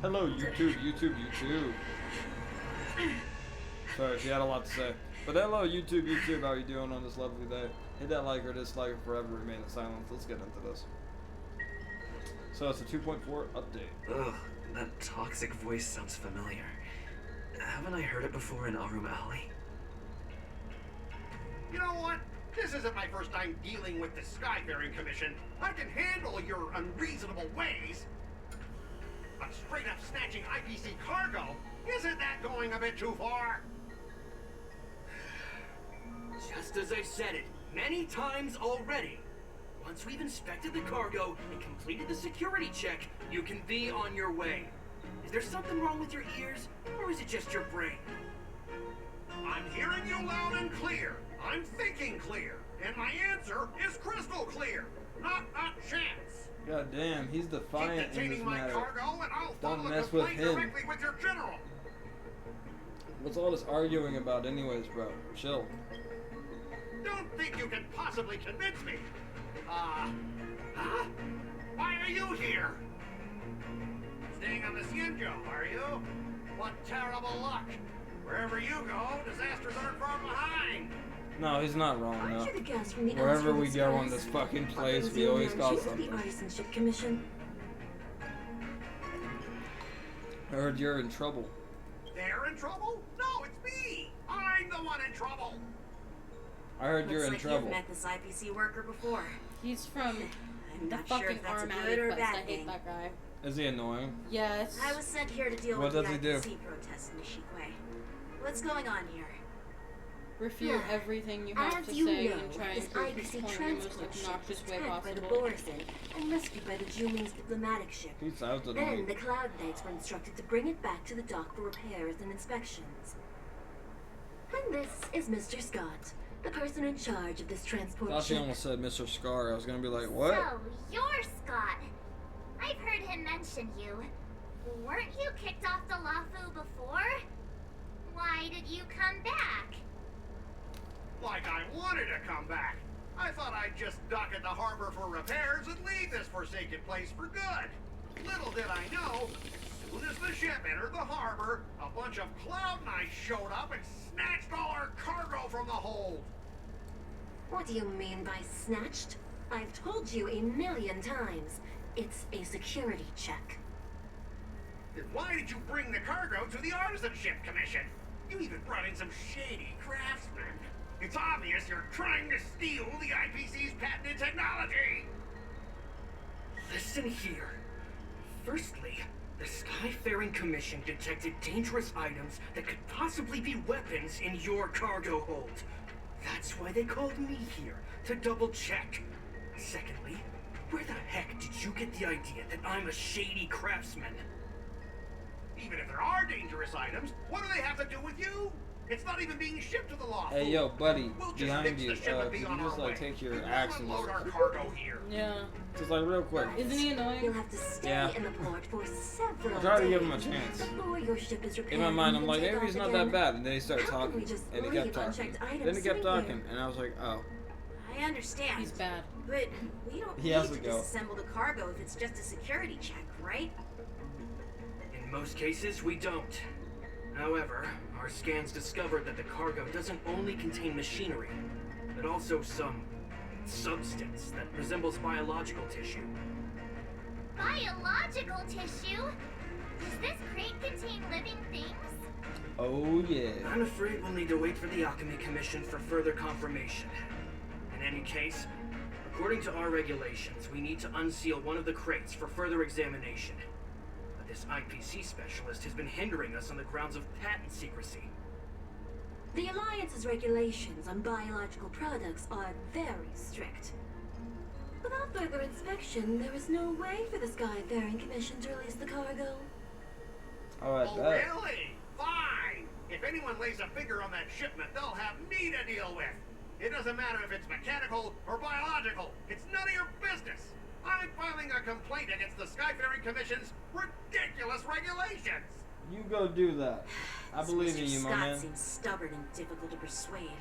Hello, YouTube, YouTube, YouTube. Sorry, she had a lot to say. But hello, YouTube, YouTube. How are you doing on this lovely day? Hit that like or dislike or forever remain in silence. Let's get into this. So it's a 2.4 update. Ugh, that toxic voice sounds familiar. Haven't I heard it before in Arum Alley? You know what? This isn't my first time dealing with the Skyfaring Commission. I can handle your unreasonable ways. But straight up snatching IPC cargo, isn't that going a bit too far? Just as I've said it many times already. Once we've inspected the cargo and completed the security check, you can be on your way. Is there something wrong with your ears, or is it just your brain? I'm hearing you loud and clear. I'm thinking clear. And my answer is crystal clear. Not a chance. God damn, he's defiant Keep in this detaining my matter. cargo and I'll Don't file a mess with complaint him. directly with your general. What's all this arguing about anyways, bro? Chill. Don't think you can possibly convince me. Huh? Why are you here? Staying on the Cienjo, are you? What terrible luck. Wherever you go, disasters aren't far behind. No, he's not wrong, Aren't no. you the guest from the Wherever we Astral go on Express? this fucking What place, brings we you always here? call Chief of something. the Artisanship Commission. I heard you're in trouble. They're in trouble? No, it's me. I'm the one in trouble. I heard you're in Looks like trouble. you've met this IPC worker before. He's from I'm the not sure fucking if that's a Arm good Alley or quest. I bad hate thing. that guy. Is he annoying? Yes. I was sent here to deal What with does the he do? IPC protests in Nishikwe. What's going on here? Refute everything you have As to you say know, and try this and prove his IPC point in the most transport ship was obnoxious way attacked by the possible. Borzen and rescued by the Juming's diplomatic ship. He sounds Then annoying. the Cloud Knights were instructed to bring it back to the dock for repairs and inspections. And this is Mr. Scott, the person in charge of this transport Thought she ship. almost said Mr. Scar. I was gonna be like, what? So, you're Scott. I've heard him mention you. Weren't you kicked off the Lafu before? Why did you come back? Like I wanted to come back. I thought I'd just dock at the harbor for repairs and leave this forsaken place for good. Little did I know, as soon as the ship entered the harbor, a bunch of Cloud Knights showed up and snatched all our cargo from the hold. What do you mean by snatched? I've told you a million times. It's a security check. Then why did you bring the cargo to the Artisanship Commission? You even brought in some shady craftsmen. It's obvious you're trying to steal the IPC's patented technology. Listen here. Firstly, the Skyfaring Commission detected dangerous items that could possibly be weapons in your cargo hold. That's why they called me here, to double check. Secondly, where the heck did you get the idea that I'm a shady craftsman? Even if there are dangerous items, what do they have to do with you? It's not even being shipped to the law. Hey, yo, buddy, We'll just behind fix you. the ship and Could be you on just our like way. take your And we'll axe and unload our just, cargo here. Yeah. just like real quick? Isn't he annoying? You'll have to stay Yeah. in the port for several I try to days give him a chance. before your ship is repaired. In my mind, I'm and like, take maybe he's off not again. that bad. And then he started How can talking, we just and he leave kept talking. unchecked items Then he kept sitting talking, here? and I was like, oh. I understand. He's bad. But we don't He need has to to go. disassemble the cargo if it's just a security check, right? In most cases, we don't. However, our scans discovered that the cargo doesn't only contain machinery, but also some substance that resembles biological tissue. Biological tissue? Does this crate contain living things? Oh, yeah. I'm afraid we'll need to wait for the Alchemy Commission for further confirmation. In any case, according to our regulations, we need to unseal one of the crates for further examination. But this IPC specialist has been hindering us on the grounds of patent secrecy. The Alliance's regulations on biological products are very strict. Without further inspection, there is no way for the Skyfaring Commission to release the cargo. Oh, I Oh, bet. really? Fine. If anyone lays a finger on that shipment, they'll have me to deal with. It doesn't matter if it's mechanical or biological. It's none of your business. I'm filing a complaint against the Skyfaring Commission's ridiculous regulations. You go do that. I This believe Mr. in you, my Scott man. seems stubborn and difficult to persuade.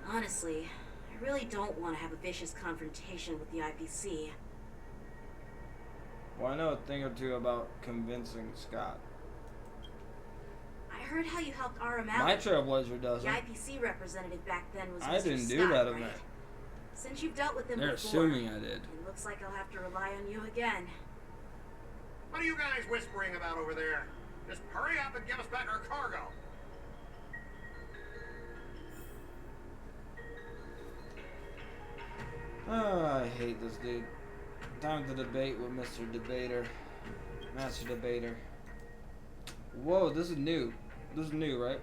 Honestly, I really don't want to have a vicious confrontation with the IPC. Well, I know a thing or two about convincing Scott. I heard how you helped Aram out. My Trailblazer The doesn't. IPC representative back then was I Mr. didn't do Scott, that right? event. Since you've dealt with him They're before, assuming I did. it looks like I'll have to rely on you again. What are you guys whispering about over there? Just hurry up and give us back our cargo. Oh, I hate this dude. Time to debate with Mr. Debater. Master Debater. Whoa, this is new. This is new, right?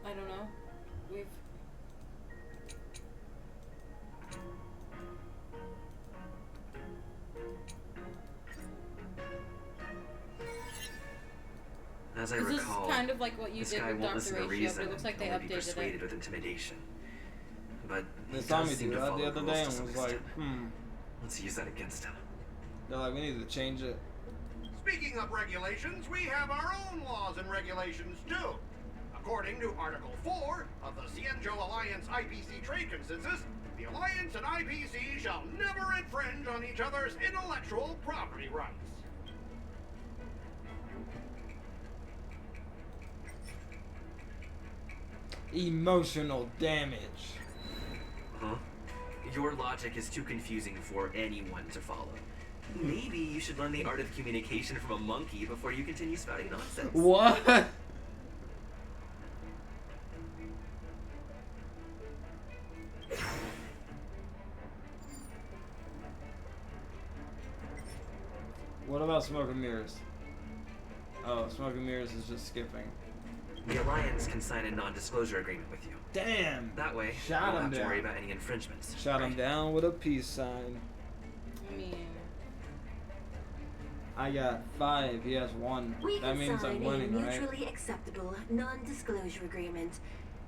I don't know. We've. As I This is recall, kind of like what you this did guy with won't Dr. listen to Ratio, reason, but it looks like they only be updated persuaded it. with intimidation. But They he saw does me seem do to that follow the other rules day to and some was like, extent. Let's use that against him. They're like, we need to change it. Speaking of regulations, we have our own laws and regulations too. According to Article 4 of the Cienjo Alliance IPC Trade Consensus, the Alliance and IPC shall never infringe on each other's intellectual property rights. Emotional damage. Huh? Your logic is too confusing for anyone to follow. Maybe you should learn the art of communication from a monkey before you continue spouting nonsense. What? What about Smoke and Mirrors? Oh, Smoke and Mirrors is just skipping. The Alliance can sign a non-disclosure agreement with you. Damn! That way, Shot you won't him have to down. worry about any infringements. Shot him right? down with a peace sign. I mean, I got 5. He has 1. We That can means sign I'm winning, a right? mutually acceptable non-disclosure agreement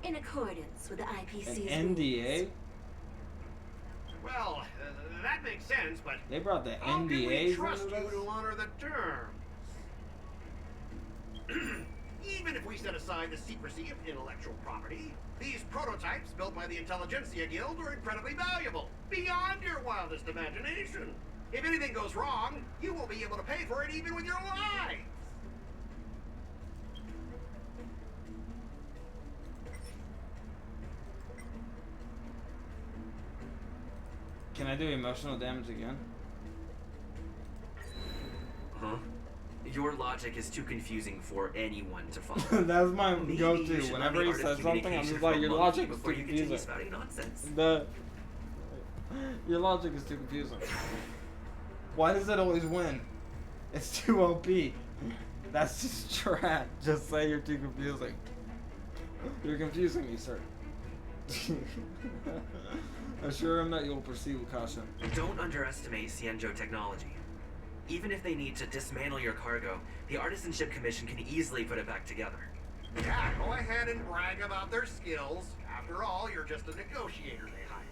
in accordance with the An IPC's NDA? rules. Well, that makes sense, but They brought the how can we NDAs trust into you this? to honor the terms? Even if we set aside the secrecy of intellectual property, these prototypes built by the Intelligentsia Guild are incredibly valuable, beyond your wildest imagination. If anything goes wrong, you won't be able to pay for it even with your lives. Can I do emotional damage again? Huh? Your logic is too confusing for anyone to follow. That's my Maybe you go-to. should Whenever learn he the art says of something, I'm communication just like, from a your monkey logic is before too you continue confusing. spouting nonsense. Your logic is too confusing. Why does it always win? It's too OP. That's just trash. Just say you're too confusing. You're confusing me, sir. Assure him that you'll proceed with caution. Don't underestimate Cienjo technology. Even if they need to dismantle your cargo, the Artisanship Commission can easily put it back together. Yeah, go ahead and brag about their skills. After all, you're just a negotiator they hired.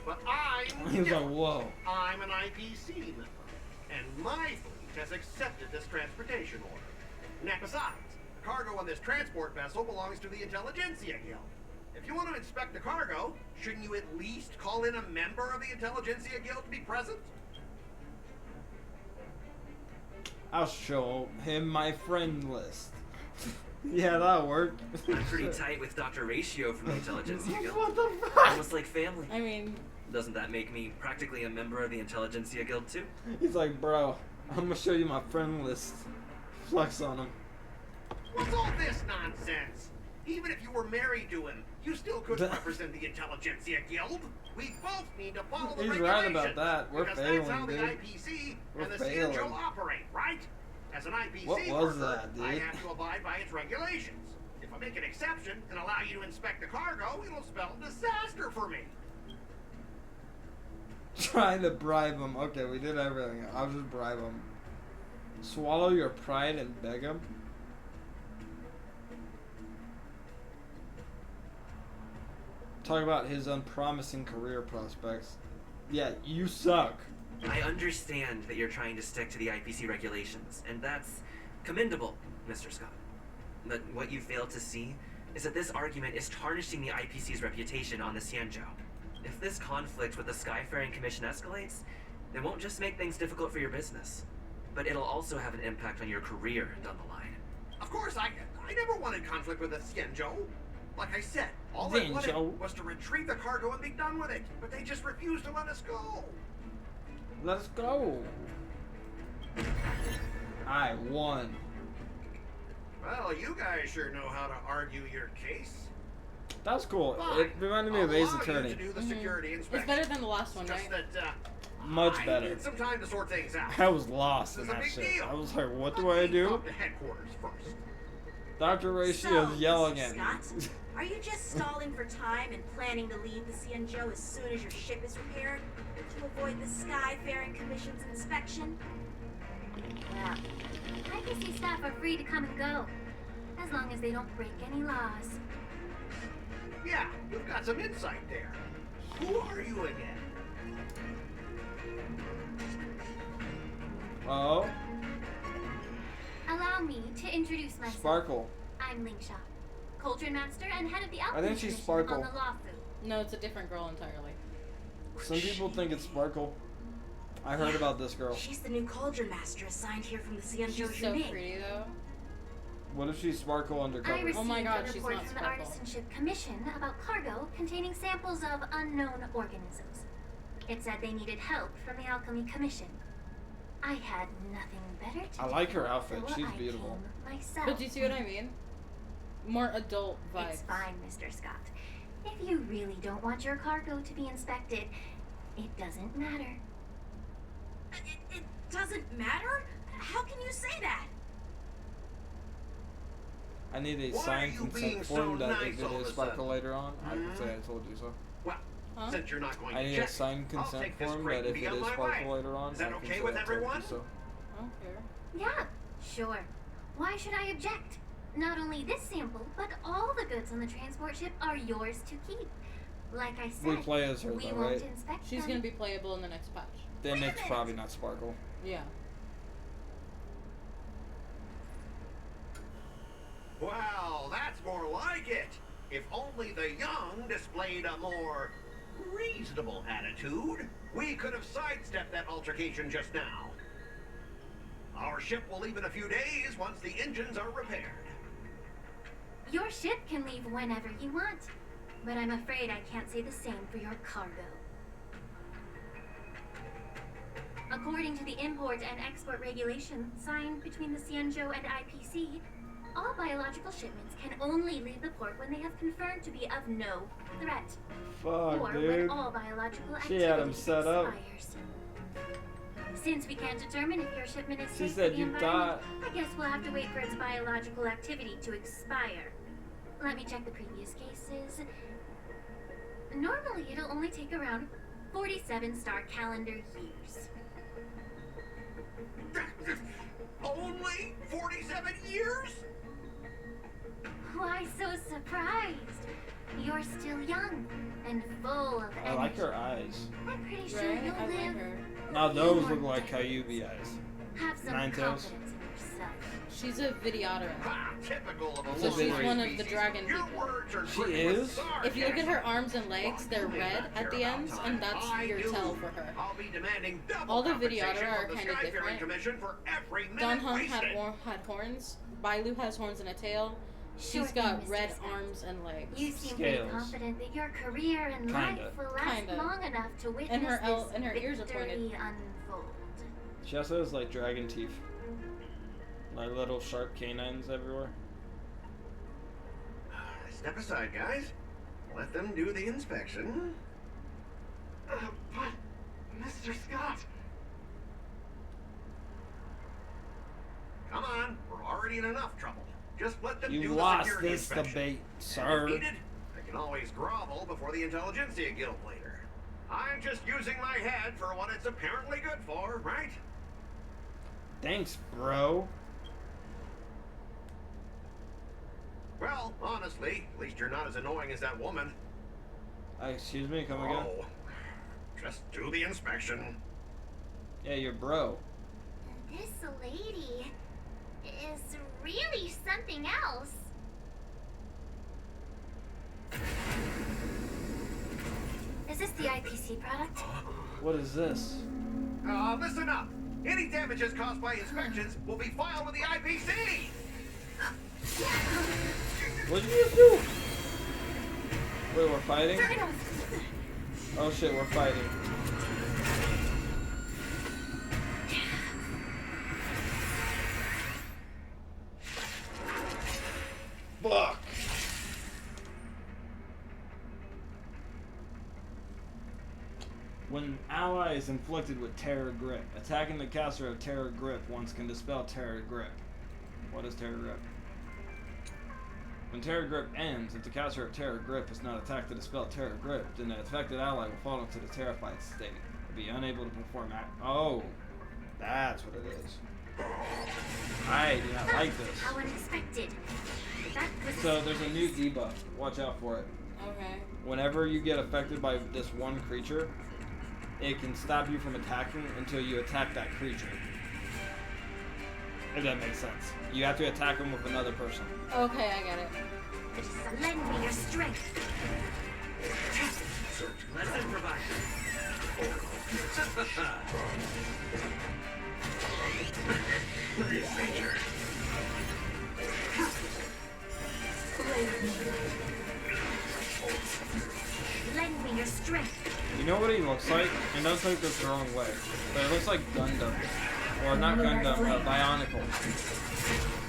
But I'm He's like, different. whoa. I'm an IPC member, and my fleet has accepted this transportation order. Now, besides, cargo on this transport vessel belongs to the Intelligentsia Guild. If you want to inspect the cargo, shouldn't you at least call in a member of the Intelligentsia Guild to be present? I'll show him my friend list. Yeah, that'll work. I'm pretty tight with Dr. Ratio from the Intelligentsia Guild. What the fuck? Almost like family. I mean, Doesn't that make me practically a member of the Intelligentsia Guild too? He's like, bro, I'm gonna show you my friend list. Flex on him. What's all this nonsense? Even if you were married to him, you still couldn't represent the Intelligentsia Guild. We both need to follow the He's regulations. right about that. We're because failing, that's how the dude. IPC We're and the failing. Cienjo operate, right? As an IPC What was worker, that, dude? I have to abide by its regulations. If I make an exception and allow you to inspect the cargo, it'll spell disaster for me. Trying to bribe him. Okay, we did everything. I'll just bribe him. Swallow your pride and beg him. Talk about his unpromising career prospects. Yeah, you suck. I understand that you're trying to stick to the IPC regulations, and that's commendable, Mr. Scott. But what you fail to see is that this argument is tarnishing the IPC's reputation on the Cienjo. If this conflict with the Skyfaring Commission escalates, it won't just make things difficult for your business, but it'll also have an impact on your career down the line. Of course, I never wanted conflict with the Xianzhou. Like I said, all I wanted was to retrieve the cargo and be done with it. But they just refused to let us go. Let's go. I won. Well, you guys sure know how to argue your case. That's cool. Fine. It reminded me of I'll Ace allow you Attorney. to do the security It's inspection. better than the last one, Just right? that, Much I better. need some time to sort things out. I was lost This in is a that big shit. deal. I was like, what do Let I me do? talk to headquarters first. Dr. Ratio's yelling at me. Scott, are you just stalling for time and planning to leave the Xianzhou as soon as your ship is repaired to avoid the Skyfaring Commission's inspection? Well, IPC staff are free to come and go, as long as they don't break any laws. Yeah, you've got some insight there. Who are you again? Oh, Allow me to introduce myself. Sparkle. I'm Lingsha, Cauldron Master and head of the I Alchemy think she's Commission Sparkle. on the Lawfu. No, it's a different girl entirely. Some people think it's Sparkle. I heard about this girl. She's the new Cauldron Master assigned here from the Xianzhou She's so Juming. pretty though. What if she's Sparkle I undercover? received Oh my God, a she's report not from the Sparkle. Artisanship Commission about cargo containing samples of unknown organisms. It said they needed help from the Alchemy Commission. I had nothing better to I do, like her outfit. so She's I beautiful. came myself. But do you see what I mean? More adult vibes. It's fine, Mr. Scott. If you really don't want your cargo to be inspected, it doesn't matter. It doesn't matter? How can you say that? I need a Why are signed you consent being so form that nice if it all of is a Sparkle sudden? later on, I can Hmm? say I told you so. Well, Huh? since you're not going I to need check, a signed I'll consent take this form crate that and if be it on is my Sparkle way. later on, Is that I can okay say with I told you everyone? so. I don't care. Yeah, sure. Why should I object? Not only this sample, but all the goods on the transport ship are yours to keep. Like I said, We play as her we though, won't right? inspect She's them. gonna be playable in the next patch. Then Wait a it's minute. probably not Sparkle. Yeah. Well, that's more like it. If only the young displayed a more reasonable attitude, we could have sidestepped that altercation just now. Our ship will leave in a few days once the engines are repaired. Your ship can leave whenever you want, but I'm afraid I can't say the same for your cargo. According to the import and export regulations signed between the Xianzhou and IPC, all biological shipments can only leave the port when they have confirmed to be of no threat, Fuck, or dude. when all biological She activity had him set up. expires. Since we can't determine if your shipment is She safe said for the you environment, thought. I guess we'll have to wait for its biological activity to expire. Let me check the previous cases. Normally, it'll only take around 47 star calendar years. Only 47 years? Why so surprised? You're still young and full of energy. I like her eyes. I'm pretty sure Right? you'll I like live. her. Now a those few look more like decades. Kyuubi eyes. Have some Ninetales. confidence in yourself. She's a videoterer. Ha, typical of a So she's long-range one of the species. dragon Your people. words are She dripping with is? If you look at her sarcasm. arms and legs, they're Well, you red may not at care the about ends, time. and that's I your do. tell for her. I'll be demanding double All the compensation videoterer are from the kinda Skyfaring different. Commission for every minute Don Hung wasted. had horns. Bailu has horns and a tail. Sure She's thing, got Mr. red Scott. arms and legs. You seem pretty Scales. confident that your career and Kinda. life will last Kinda. long enough to witness And her this and her ears are pointed. victory unfold. She also has like dragon teeth. Like little sharp canines everywhere. Step aside, guys. Let them do the inspection. But, Mr. Scott, Come on, we're already in enough trouble. Just let them do You the lost security this inspection. debate, And sir. if needed, I can always grovel before the Intelligentsia Guild later. I'm just using my head for what it's apparently good for, right? Thanks, bro. Well, honestly, at least you're not as annoying as that woman. Excuse me, come again? Oh, just do the inspection. Yeah, you're bro. This lady is really something else. Is this the IPC product? What is this? Listen up. Any damages caused by inspections will be filed with the IPC. What did you just do? Wait, we're fighting? Turn it off. Oh shit, we're fighting. Fuck. When ally is inflicted with Terror Grip, attacking the caster of Terror Grip once can dispel Terror Grip. What is Terror Grip? When Terror Grip ends, if the caster of Terror Grip is not attacked to dispel Terror Grip, then the affected ally will fall into the terrified state and be unable to perform act. Oh, that's what it is. I do not like this. How unexpected. That was So there's a new debuff. Watch out for it. Okay. Whenever you get affected by this one creature, it can stop you from attacking until you attack that creature. If that makes sense. You have to attack them with another person. Okay, I get it. lend me your strength. Let's improvise. Danger. Lend me your strength. You know what he looks like? And don't take this the wrong way, but it looks like Gundam. Or not Gundam, Bionicle.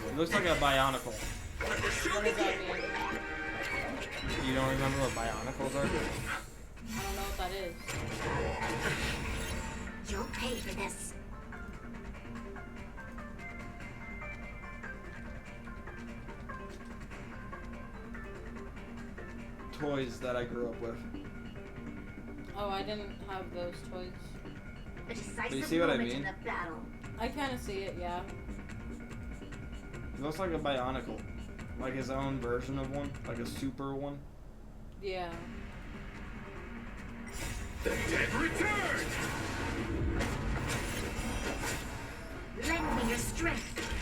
It looks like a Bionicle. What does that mean? You don't remember what Bionicles are? I don't know what that is. You'll pay for this. Toys that I grew up with. Oh, I didn't have those toys. The decisive you see what I moment in mean? the battle. I kind of see it, yeah. He looks like a Bionicle. Like his own version of one. Like a super one. Yeah. The dead return! Lend me your strength.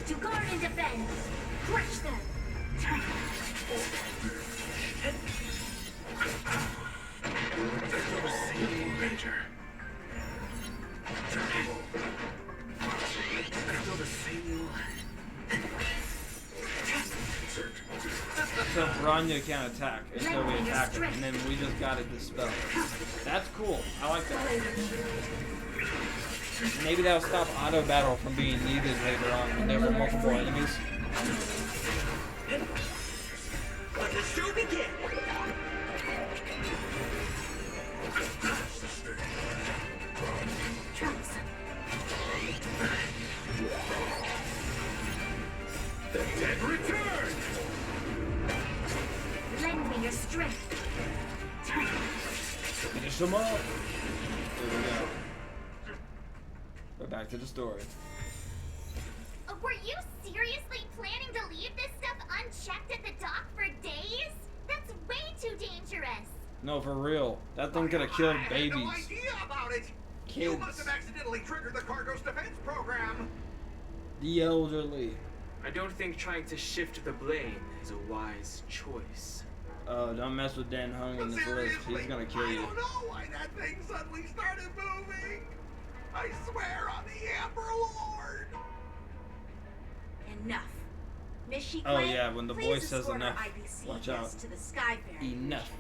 To guard and defend. Crush them. Ranger. So Branya can't attack until we attack her, and then we just got it dispelled. That's cool. I like that. Maybe that'll stop auto battle from being needed later on when there were multiple enemies. Let the show begin. Trunks. The dead return! Lend me your strength. Finish them up. There we go. We're back to the story. Were you seriously planning to leave this stuff unchecked at the dock for days? That's way too dangerous. No, for real. That thing could have killed I had babies. no idea about it. You must Kids. have accidentally triggered the cargo's defense program. The elderly. I don't think trying to shift the blame is a wise choice. Don't mess with Dan Hung in But this list. He's seriously, gonna kill I you. don't know why that thing suddenly started moving. I swear on the Emperor Lord. Enough. Miss She Oh, Quay, yeah, when the please voice says escort our enough, IBC watch guests out. to the Skyfaring. Enough.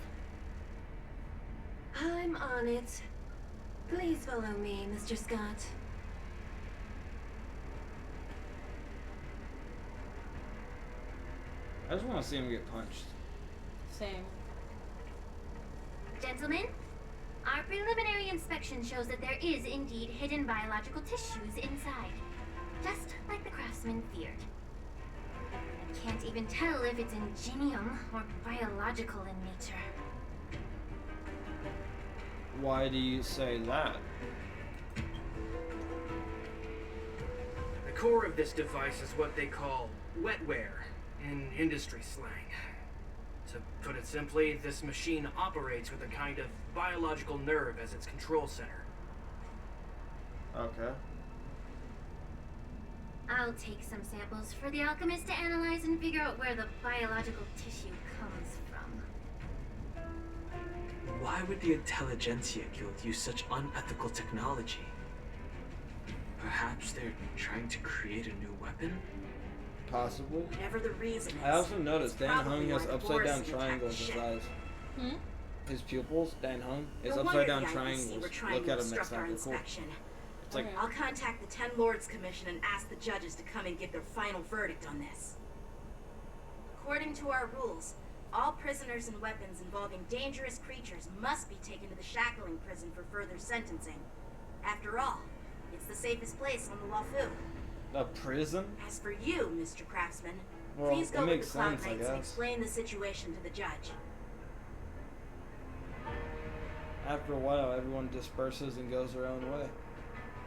I'm on it. Please follow me, Mr. Scott. I just want to see him get punched. Same. Gentlemen, our preliminary inspection shows that there is indeed hidden biological tissues inside. Just like the craftsman feared. I can't even tell if it's ingenium or biological in nature. Why do you say that? The core of this device is what they call wetware in industry slang. To put it simply, this machine operates with a kind of biological nerve as its control center. Okay. I'll take some samples for the alchemist to analyze and figure out where the biological tissue comes from. Why would the Intelligentsia Guild use such unethical technology? Perhaps they're trying to create a new weapon? Possibly. Whatever the reason is, I also noticed it's Dan probably Hung has why the upside down Boris attacked triangles the in his ship. eyes. Hmm? His pupils, Dan Hung, is No upside wonder down the IPC triangles. were trying Look to at him next obstruct our time. They're cool. inspection. It's like, Okay. I'll contact the Ten Lords Commission and ask the judges to come and give their final verdict on this. According to our rules, all prisoners and weapons involving dangerous creatures must be taken to the shackling prison for further sentencing. After all, it's the safest place on the Lafu. a prison? As for you, Mr. Craftsman, Well, please it go with makes the Cloud sense, I Knights and guess. explain the situation to the judge. After a while, everyone disperses and goes their own way.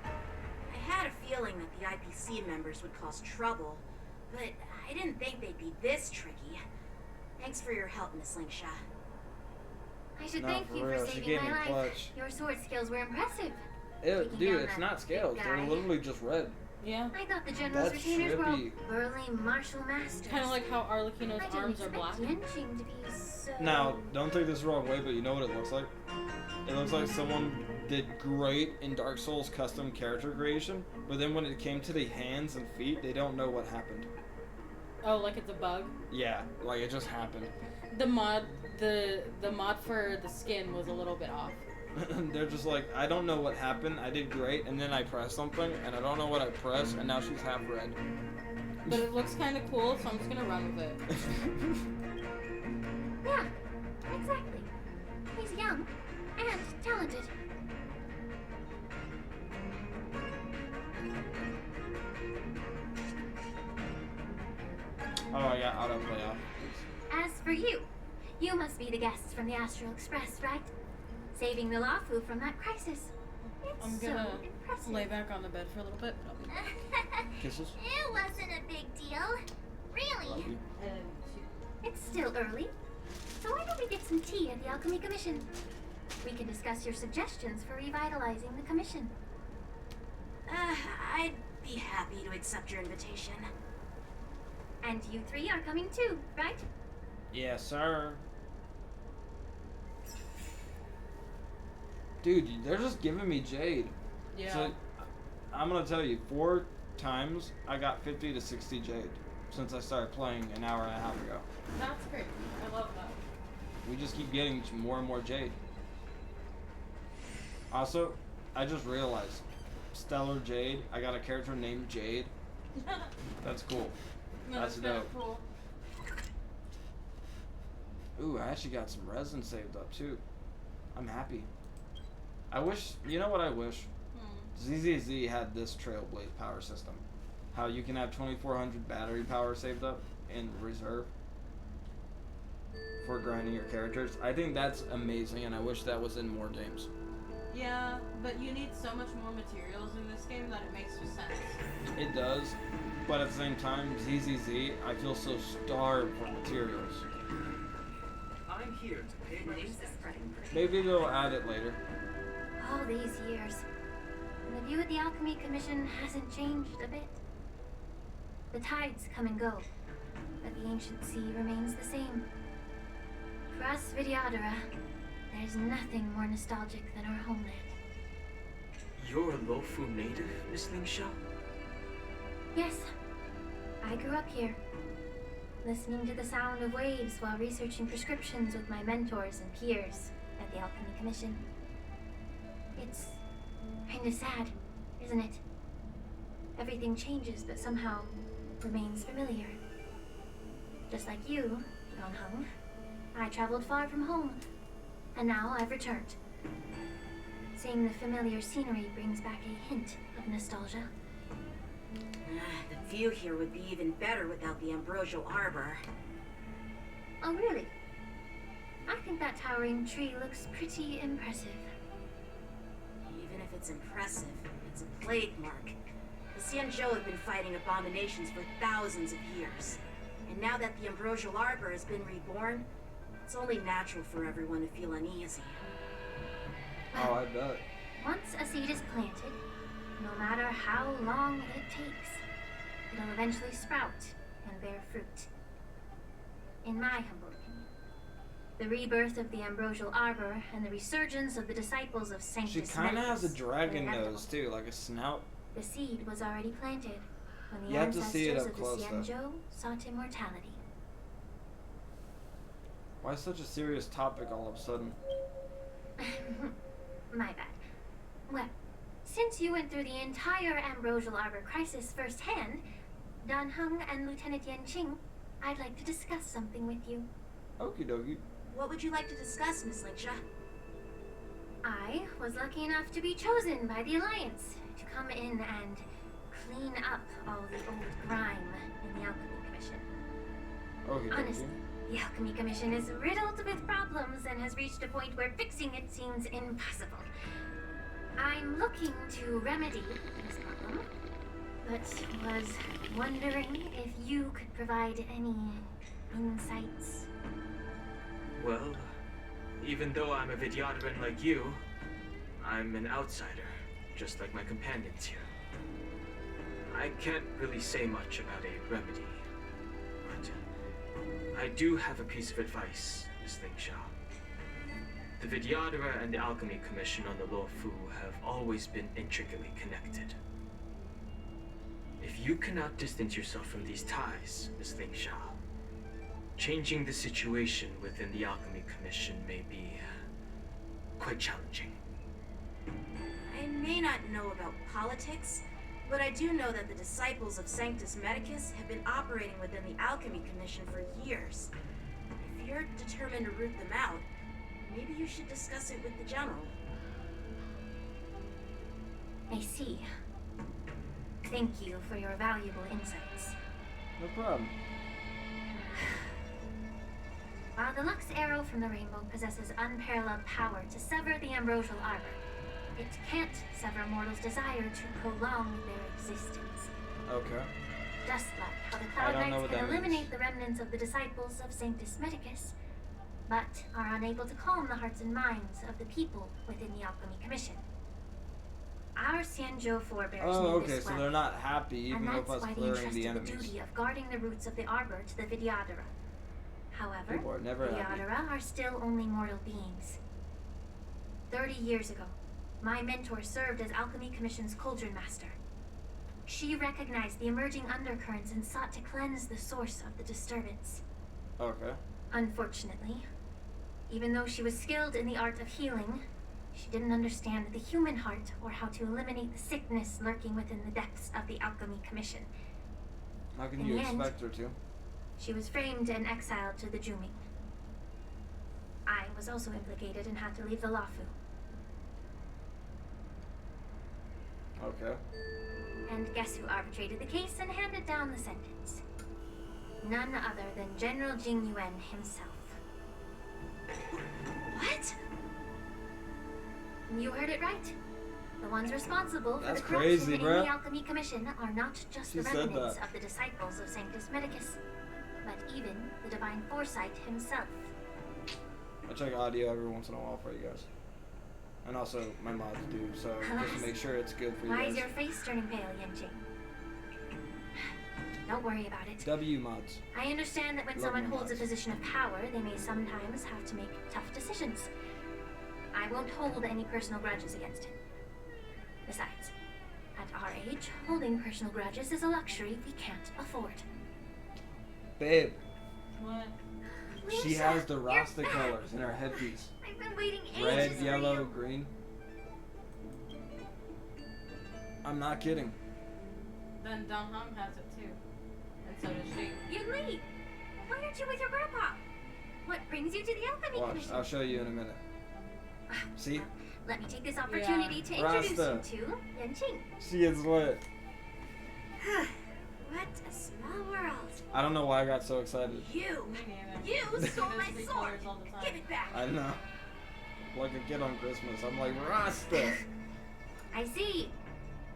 I had a feeling that the IPC members would cause trouble, but I didn't think they'd be this tricky. Thanks for your help, Miss Lingsha. I should No, thank for you real, for she saving gave my me life. clutch. Your sword skills were impressive. Ew, Taking dude, down it's that not scales. big They're guy. literally just red. Yeah. I thought the general's That's retainers were all trippy. burly martial masters. Kind of like how Arlecchino's I didn't arms are expect black. Yenching to be so... Now, don't take this the wrong way, but you know what it looks like? It looks like someone did great in Dark Souls custom character creation, but then when it came to the hands and feet, they don't know what happened. Oh, like it's a bug. Yeah, like it just happened. The mod for the skin was a little bit off. They're just like, I don't know what happened. I did great, and then I pressed something, and I don't know what I pressed, and now she's half red. But it looks kind of cool, so I'm just gonna run with it. Yeah, exactly. He's young and talented. Oh, I got autoplay off. As for you, you must be the guests from the Astral Express, right? Saving the Lafu from that crisis. It's I'm so gonna impressive. lay back on the bed for a little bit. Kisses? It wasn't a big deal. Love Really. you. It's still early. So why don't we get some tea at the Alchemy Commission? We can discuss your suggestions for revitalizing the commission. I'd be happy to accept your invitation. And you three are coming too, right? Yes, sir. Dude, they're just giving me jade. Yeah. So, I'm gonna tell you, 4 times I got 50 to 60 jade since I started playing an hour and a half ago. That's great. I love that. We just keep getting more and more jade. Also, I just realized, Stellar Jade, I got a character named Jade. That's cool. No, That's kinda dope. cool. Ooh, I actually got some resin saved up too. I'm happy. I wish, you know what I wish? ZZZ had this Trailblaze power system. How you can have 2400 battery power saved up in reserve for grinding your characters. I think that's amazing, and I wish that was in more games. Yeah, but you need so much more materials in this game that it makes just sense. It does, but at the same time, ZZZ, I feel so starved for materials. I'm here to pay my News is respects. spreading pretty Maybe they'll add it later. All these years, and the view of the Alchemy Commission hasn't changed a bit. The tides come and go, but the ancient sea remains the same. For us Vidyadhara, there's nothing more nostalgic than our homeland. You're a Lofu native, Miss Lingsha? Yes, I grew up here, listening to the sound of waves while researching prescriptions with my mentors and peers at the Alchemy Commission. It's kind of sad, isn't it? Everything changes, but somehow remains familiar. Just like you, Don Hung, I traveled far from home, and now I've returned. Seeing the familiar scenery brings back a hint of nostalgia. The view here would be even better without the ambrosial arbor. Oh, really? I think that towering tree looks pretty impressive. Even if it's impressive, it's a plague mark. The Xianzhou have been fighting abominations for thousands of years. And now that the ambrosial arbor has been reborn, it's only natural for everyone to feel uneasy. Oh, I bet. Once a seed is planted, no matter how long it takes, it'll eventually sprout and bear fruit. In my humble opinion. The rebirth of the Ambrosial Arbor and the resurgence of the disciples of Sanctus She kind of has a Medicus dragon were inevitable. nose too, like a snout. The seed was already planted when the You have to see it ancestors up of close, the though. Xianzhou sought immortality. Why such a serious topic all of a sudden? My bad. Well, since you went through the entire Ambrosial Arbor crisis firsthand, Dan Heng and Lieutenant Yan Qing, I'd like to discuss something with you. Okie dokie. What would you like to discuss, Miss Lingsha? I was lucky enough to be chosen by the Alliance to come in and clean up all the old grime in the Alchemy Commission. Okie Honestly, dokie. the Alchemy Commission is riddled with problems and has reached a point where fixing it seems impossible. I'm looking to remedy this problem, but was wondering if you could provide any insights. Well, even though I'm a Vidyadharan like you, I'm an outsider, just like my companions here. I can't really say much about a remedy, but I do have a piece of advice, Miss Lingsha. The Vidyadhara and the Alchemy Commission on the Luofu have always been intricately connected. If you cannot distance yourself from these ties, Miss Lingsha, changing the situation within the Alchemy Commission may be quite challenging. I may not know about politics, but I do know that the disciples of Sanctus Medicus have been operating within the Alchemy Commission for years. If you're determined to root them out, maybe you should discuss it with the General. I see. Thank you for your valuable insights. No problem. While the Lux Arrow from the Rainbow possesses unparalleled power to sever the Ambrosial Arbor, it can't sever mortals' desire to prolong their existence. Okay. Just like how the I Cloud don't know Knights what can that eliminate means. the remnants of the disciples of Sanctus Medicus, but are unable to calm the hearts and minds of the people within the Alchemy Commission. Our Xianzhou forebears Oh, knew okay, this so well, they're not happy, and even that's with us why they clearing entrusted the the enemies. duty of guarding the roots of the Arbor to the Vidyadhara. However, People are never happy. Vidyadhara are still only mortal beings. 30 years ago, my mentor served as Alchemy Commission's Cauldron Master. She recognized the emerging undercurrents and sought to cleanse the source of the disturbance. Okay. Unfortunately, even though she was skilled in the art of healing, she didn't understand the human heart or how to eliminate the sickness lurking within the depths of the Alchemy Commission. How can In you the end- expect her to? She was framed and exiled to the Juming. I was also implicated and had to leave the Lafu. Okay. And guess who arbitrated the case and handed down the sentence? None other than General Jing Yuan himself. What? You heard it right. The ones responsible for That's the corruption crazy, in bruh. the Alchemy Commission are not just She the said remnants that. of the disciples of Sanctus Medicus, but even the Divine Foresight himself. I check audio every once in a while for you guys. And also my mods do, so just to make sure it's good for you Why guys. is your face turning pale, Yanjing? Don't worry about it. W mods. I understand that when Love someone my holds a mods. position of power, they may sometimes have to make tough decisions. I won't hold any personal grudges against him. Besides, at our age, holding personal grudges is a luxury we can't afford. Babe, What? she Lisa, has the you're Rasta back. colors in her headpiece. I've been waiting ages Red, for yellow, you. green. I'm not kidding. Then Dong Hong has it too. And so does she. Yun Li, why aren't you with your grandpa? What brings you to the Alchemy Watch, Commission? I'll show you in a minute. See? Let me take this opportunity to introduce Rasta. you to Yan Qing. She is lit. What a small world. I don't know why I got so excited. You! Me neither. You stole She my does three sword! colors all the time. Give it back! I know. Like a kid on Christmas. I'm like, Rasta! I see.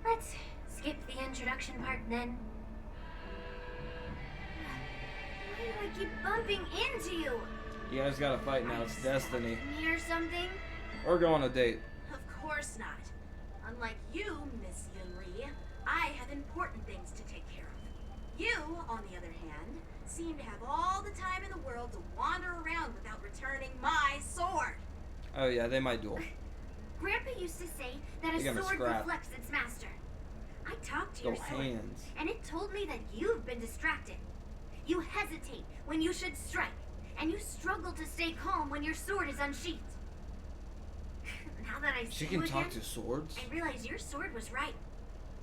Let's skip the introduction part then. Why do I keep bumping into you? You guys gotta fight now. It's destiny. Me or something? Or go on a date. Of course not. Unlike you, Miss Yunri, I have important things to take care of. You, on the other hand, seem to have all the time in the world to wander around without returning my sword. Oh yeah, they might duel. Grandpa used to say that a They're gonna sword scrap. reflects its master. I talked to Go your sword, hands. and it told me that you've been distracted. You hesitate when you should strike, and you struggle to stay calm when your sword is unsheathed. Now that I see She you can again, talk to swords? I realize your sword was right.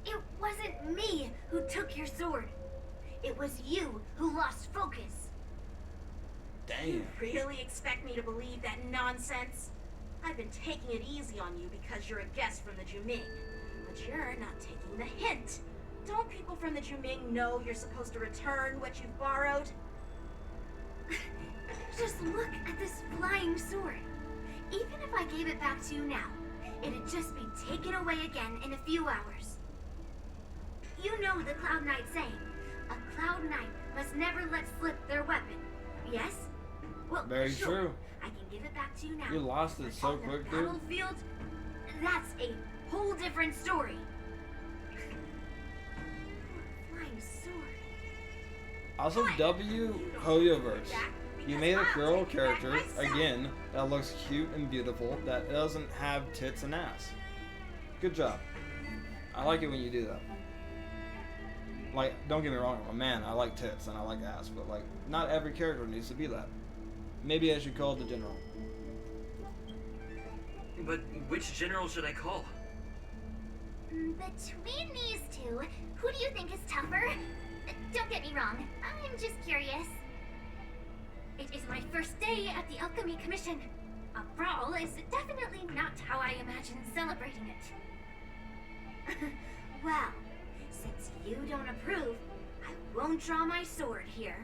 It wasn't me who took your sword. It was you who lost focus. You Damn. really expect me to believe that nonsense? I've been taking it easy on you because you're a guest from the Juming. But you're not taking the hint. Don't people from the Juming know you're supposed to return what you've borrowed? Just look at this flying sword. Even if I gave it back to you now, it'd just be taken away again in a few hours. You know the Cloud Knight saying, a Cloud Knight must never let slip their weapon. Yes? Well, Very sure. true. I can give it back to you now. You lost it But so on the quick, dude. battlefield, that's a whole different story. Flying sword. Also, W Hoyoverse. You made a girl character, again, that looks cute and beautiful, that doesn't have tits and ass. Good job. I like it when you do that. Like, don't get me wrong, I'm a man, I like tits and I like ass, but like, not every character needs to be that. Maybe I should call the general. But which general should I call? Between these two, who do you think is tougher? Don't get me wrong, I'm just curious. It is my first day at the Alchemy Commission. A brawl is definitely not how I imagine celebrating it. Well, since you don't approve, I won't draw my sword here.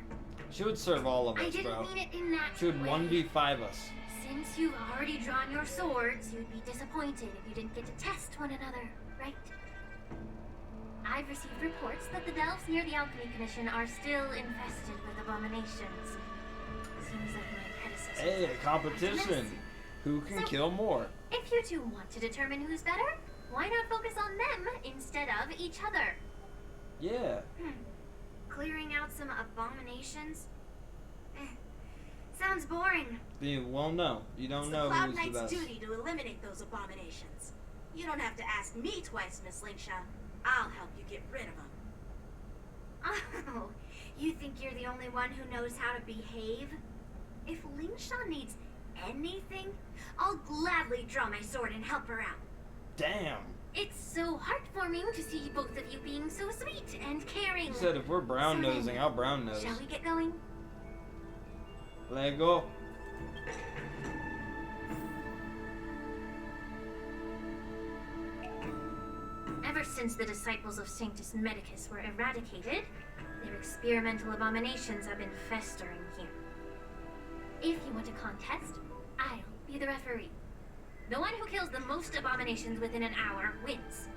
She would serve all of I us, didn't bro. mean it in that She would way. 1v5 us. Since you've already drawn your swords, you'd be disappointed if you didn't get to test one another, right? I've received reports that the delves near the Alchemy Commission are still infested with abominations. Seems like my predecessor. Hey, a competition. Who can kill more? If you two want to determine who's better, why not focus on them instead of each other? Yeah. Clearing out some abominations? Sounds boring. You won't know. You don't It's know the Cloud who's the Knight's best. duty to eliminate those abominations. You don't have to ask me twice, Miss Lingsha. I'll help you get rid of them. Oh, you think you're the only one who knows how to behave? If Lingsha needs anything, I'll gladly draw my sword and help her out. Damn. It's so heartwarming to see both of you being so sweet and caring. You said if we're brown So then, nosing, I'll brown nose. Shall we get going? Let go. Ever since the disciples of Sanctus Medicus were eradicated, their experimental abominations have been festering here. If you want a contest, I'll be the referee. The one who kills the most abominations within an hour wins.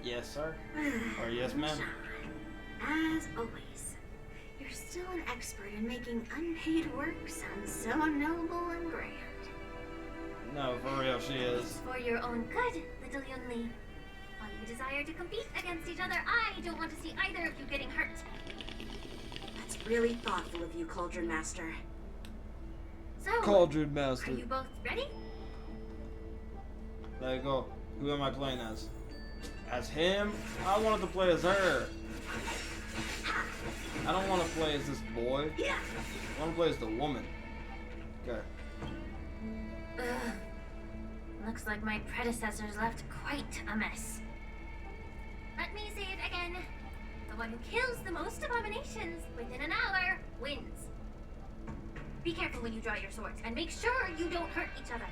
Yes, sir. Or yes, ma'am. Sean, as always, you're still an expert in making unpaid work sound so noble and grand. No, for real, she is. For your own good, little Yunli. While you desire to compete against each other, I don't want to see either of you getting hurt. That's really thoughtful of you, Cauldron Master. So, Cauldron Master. are you both ready? Let go. Who am I playing as? As him? I wanted to play as her. I don't want to play as this boy. I want to play as the woman. Okay. Ugh. Looks like my predecessors left quite a mess. Let me say it again. The one who kills the most abominations within an hour wins. Be careful when you draw your swords, and make sure you don't hurt each other.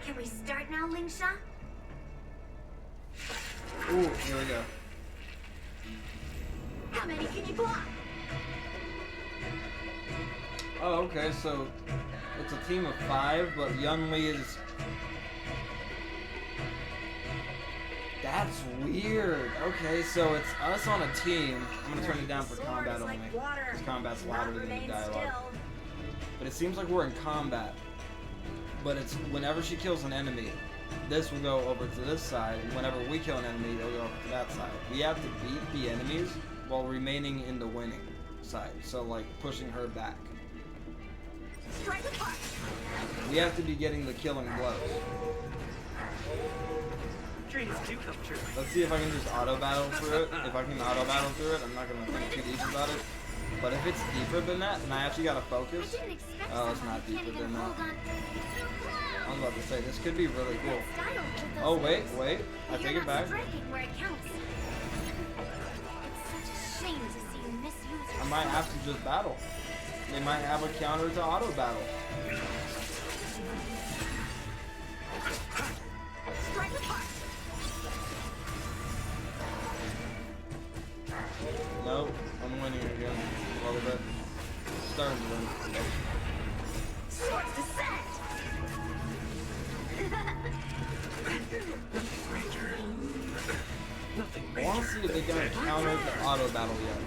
Can we start now, Lingsha? Ooh, here we go. How many can you block? Oh, okay, so it's a team of 5, but Yunli is... That's weird. Okay, so it's us on a team. I'm gonna turn it down for Sword combat is only. like water. Because combat's Not louder than the remain dialogue. still. But it seems like we're in combat. but it's whenever she kills an enemy, this will go over to this side, and whenever we kill an enemy, it'll go over to that side. We have to beat the enemies while remaining in the winning side, so like pushing her back. We have to be getting the killing blows. Dreams do come true. Let's see if I can just auto battle through it. If I can auto battle through it, I'm not gonna think too deep about it. But if it's deeper than that, and I actually gotta focus, oh, it's not deeper than that. I was about to say this could be really cool. Oh wait, I take it back. I might have to just battle. They might have a counter to auto battle. No, I'm winning again a little bit. Starting to win. I want to see if they're going to counter the auto battle yet.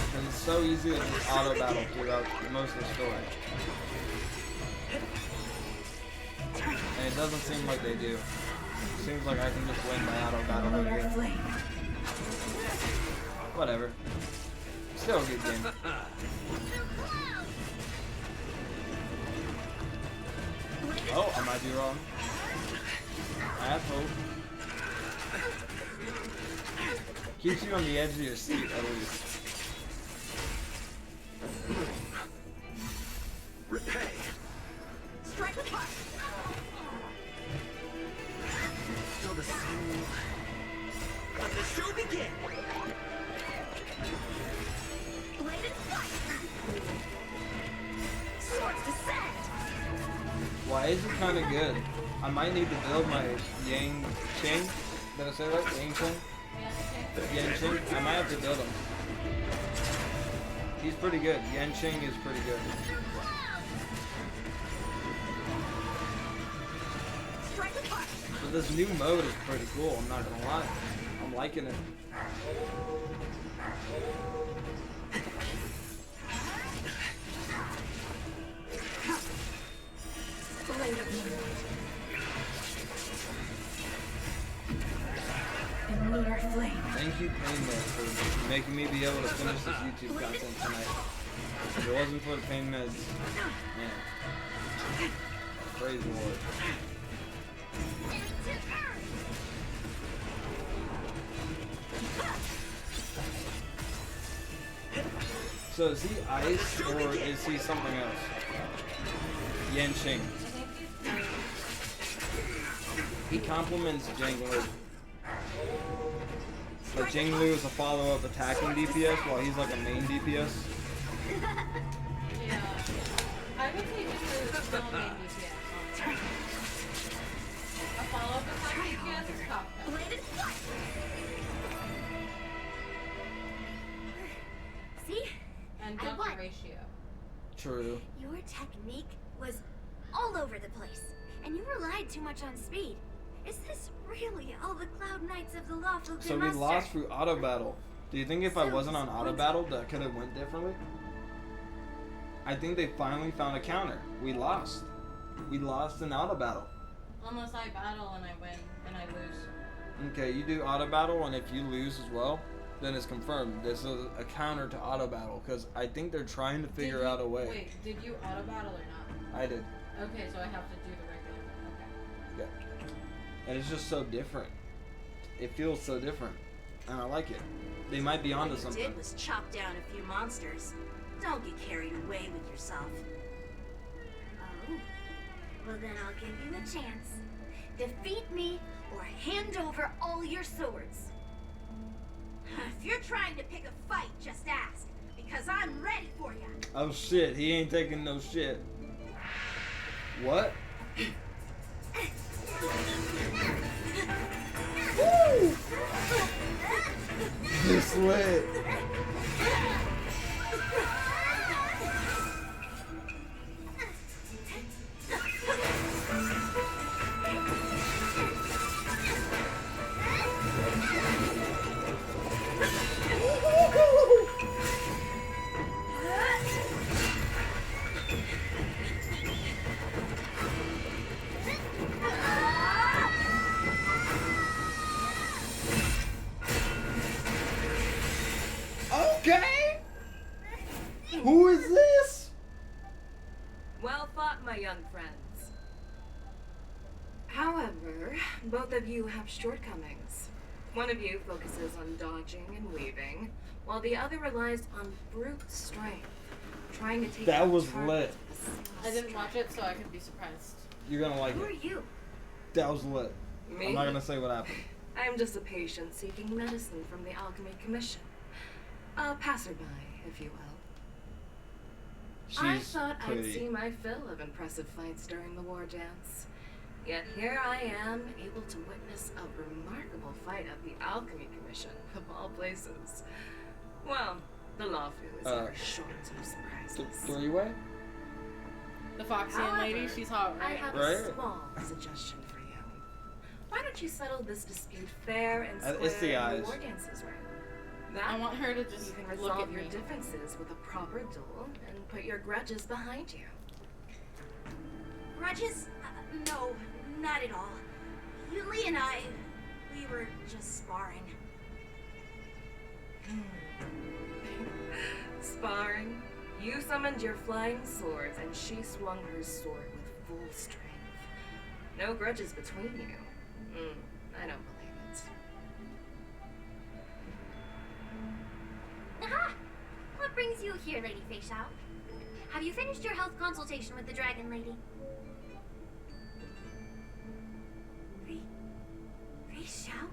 Because it's so easy to just auto battle throughout most of the story. And it doesn't seem like they do. It seems like I can just win by auto battle again. Whatever. Still a good game. Oh, I might be wrong. I have hope. Keeps you on the edge of your seat, at least. Repay. Strike apart. Still the same. Let the show begin. Bladed fight. Swords descend. Why is it kind of good? I might need to build my Yang Ching. Did I say right? Yang Ching? Yan Ching? I might have to build him. He's pretty good. Yan Ching is pretty good. But this new mode is pretty cool, I'm not gonna lie. I'm liking it. Lunar flame. Thank you, Painmeds, for making me be able to finish this YouTube content tonight. If it wasn't for the Painmeds, man. Praise the Lord. So is he ice or is he something else? Yan Qing. He compliments Jinglu. But Jinglu is a follow-up attacking DPS while he's like a main DPS. Yeah. I would say just a still a main DPS. A follow-up attack DPS is top cut. See? And I jump won. ratio. True. Your technique was all over the place, and you relied too much on speed. Is this really all the Cloud Knights of the Lawful Good So we Master? lost through auto battle. Do you think if I So wasn't on auto disappointing. battle that could have went differently? I think they finally found a counter. We lost. We lost in auto battle. Unless I battle and I win and I lose. Okay, you do auto battle, and if you lose as well, then it's confirmed. This is a counter to auto battle because I think they're trying to figure out a way. Wait, did you auto battle or not? I did. Okay, so I have to do the regular. Okay. Yeah. And it's just so different. It feels so different, and I like it. They might be onto What you something. did was chop down a few monsters. Don't get carried away with yourself. Oh. Well, then I'll give you a chance. Defeat me or hand over all your swords. If you're trying to pick a fight, just ask, because I'm ready for you. Oh shit, he ain't taking no shit. What? Woo! This lit. However, both of you have shortcomings. One of you focuses on dodging and weaving, while the other relies on brute strength, trying to take That out was targets lit. with a single I didn't strike. watch it, so I could be surprised. You're gonna like Who are it. you? That was lit. Me? I'm not gonna say what happened. I'm just a patient seeking medicine from the Alchemy Commission. A passerby, if you will. I She's thought I'd pretty. see my fill of impressive fights during the war dance. Yet here I am, able to witness a remarkable fight at the Alchemy Commission, of all places. Well, the Lawfu is never short of surprises. Three-way? The Foxian However, lady, she's hot, I right? have Right. a small suggestion for you. Why don't you settle this dispute fair and square It's the in eyes. war dances room? I That want her to you just can look resolve at your me. differences with a proper duel and put your grudges behind you. Grudges? No, not at all. Yuli and I, we were just sparring. Sparring? You summoned your flying swords and she swung her sword with full strength. No grudges between you. I don't believe it. Aha! What brings you here, Lady Fei Xiao? Have you finished your health consultation with the Dragon Lady? Fei Xiao?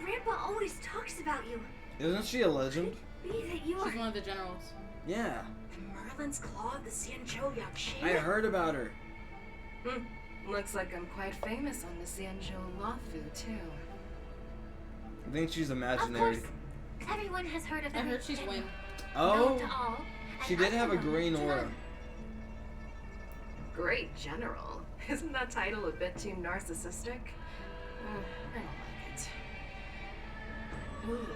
Grandpa always talks about you. Isn't she a legend? Be that you are. She's one of the generals. Yeah. Merlin's Claw of the Xianzhou Yakshin? I heard about her. Looks like I'm quite famous on the Xianzhou Lawfu, too. I think she's Of imaginary. course, everyone has heard of the I heard great she's general, Wing. known to Oh, all, she and did have a unknown green to aura. none. Great General. Isn't that title a bit too narcissistic? I don't like it. Ooh,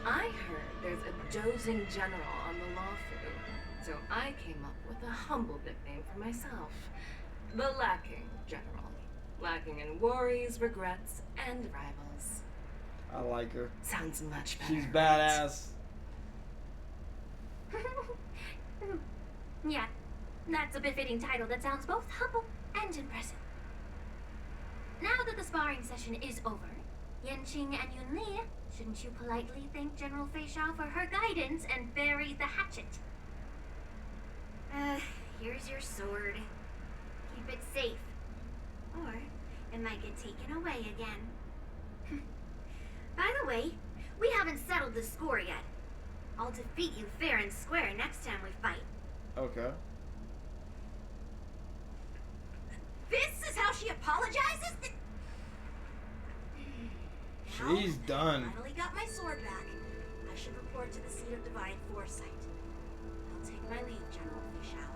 I heard there's a dozing general on the Lawfu, so I came up with a humble nickname for myself. The Lacking General. Lacking in worries, regrets, and rivals. I like her. Sounds much better. She's right? badass. Yeah, that's a befitting title that sounds both humble and impressive. Now that the sparring session is over, Yanqing and Yunli, shouldn't you politely thank General Fei Xiao for her guidance and bury the hatchet? Here's your sword. Keep it safe. Or it might get taken away again. By the way, we haven't settled the score yet. I'll defeat you fair and square next time we fight. Okay. This is how she apologizes? She's done. Finally got my sword back. I should report to the seat of divine foresight. I'll take my leave, General Fei Xiao.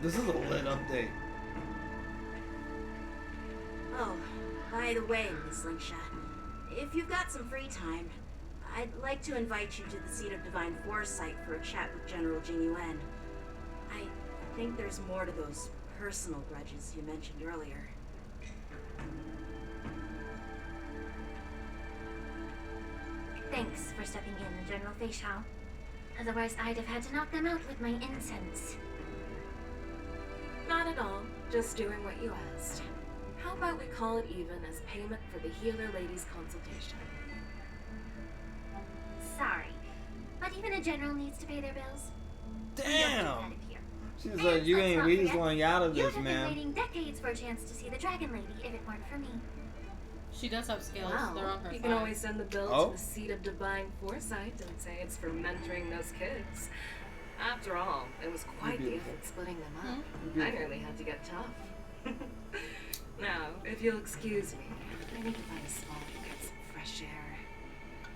This is a lit update. Oh, by the way, Miss Lingsha, if you've got some free time, I'd like to invite you to the seat of divine foresight for a chat with General Jing Yuan. I think there's more to those personal grudges you mentioned earlier. Thanks for stepping in, General Fei Xiao. Otherwise, I'd have had to knock them out with my incense. Not at all. Just doing what you asked. How about we call it even as payment for the healer lady's consultation? Sorry, but even a general needs to pay their bills. We don't do that Damn. in here. She's And like, you let's ain't not forget, weaseling out of You'd this, have been man. waiting decades for a chance to see the Dragon Lady if it weren't for me. She does have skills. They're Well, on her you can side. always send the bill Oh. to the seat of divine foresight and say it's for mentoring those kids. After all, it was quite the beautiful. effort splitting them up. You're I beautiful. nearly had to get tough. Now, if you'll excuse me, I need to find a spot and get some fresh air.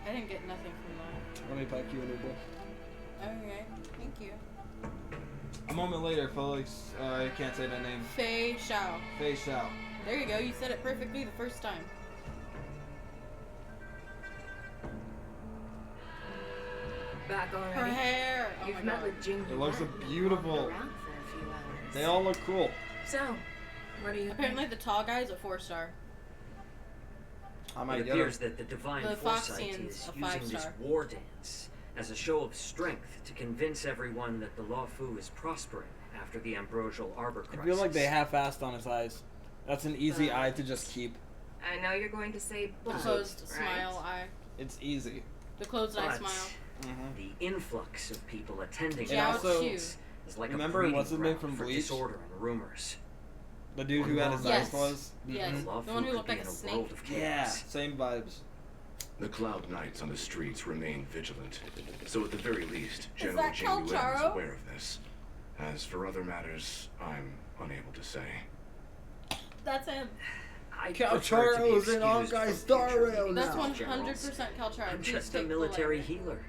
I didn't get nothing from that. Let me pack you a little bit. Okay, thank you. A moment later, Felix, I can't say that name. Fei Xiao. Fei Xiao. There you go. You said it perfectly the first time. Back already? Her hair. Oh You've my met god. with Jing It looks Yuan, beautiful. walked around for a few hours. They all look cool. So, what do you Apparently, think? the tall guy's a 4-star. I It might get her. appears that the divine The foresight Foxian's is a using this 5-star. war dance as a show of strength to convince everyone that the Lawfu is prospering after the Ambrosial Arbor crisis. I feel like they half-assed on his eyes. That's an easy eye to just keep. I know you're going to say The but, closed right? smile eye. It's easy. The closed eye But smile. the influx of people attending And also, is like remember a breeding what's his name ground from for Bleach? disorder and rumors. The dude who had his Yes. eyes closed? Yes. Mhm. Love The one who could looked be like a in snake. world of Yeah, chaos. same vibes. The Cloud Knights on the streets remain vigilant, so at the very least, General that Jing Yuan is Calcharo? aware of this. As for other matters, I'm unable to say. That's him. I Calcharo's in Honkai Star Rail That's now. 100% Calcharo. I'm Please just a take the military letter. healer.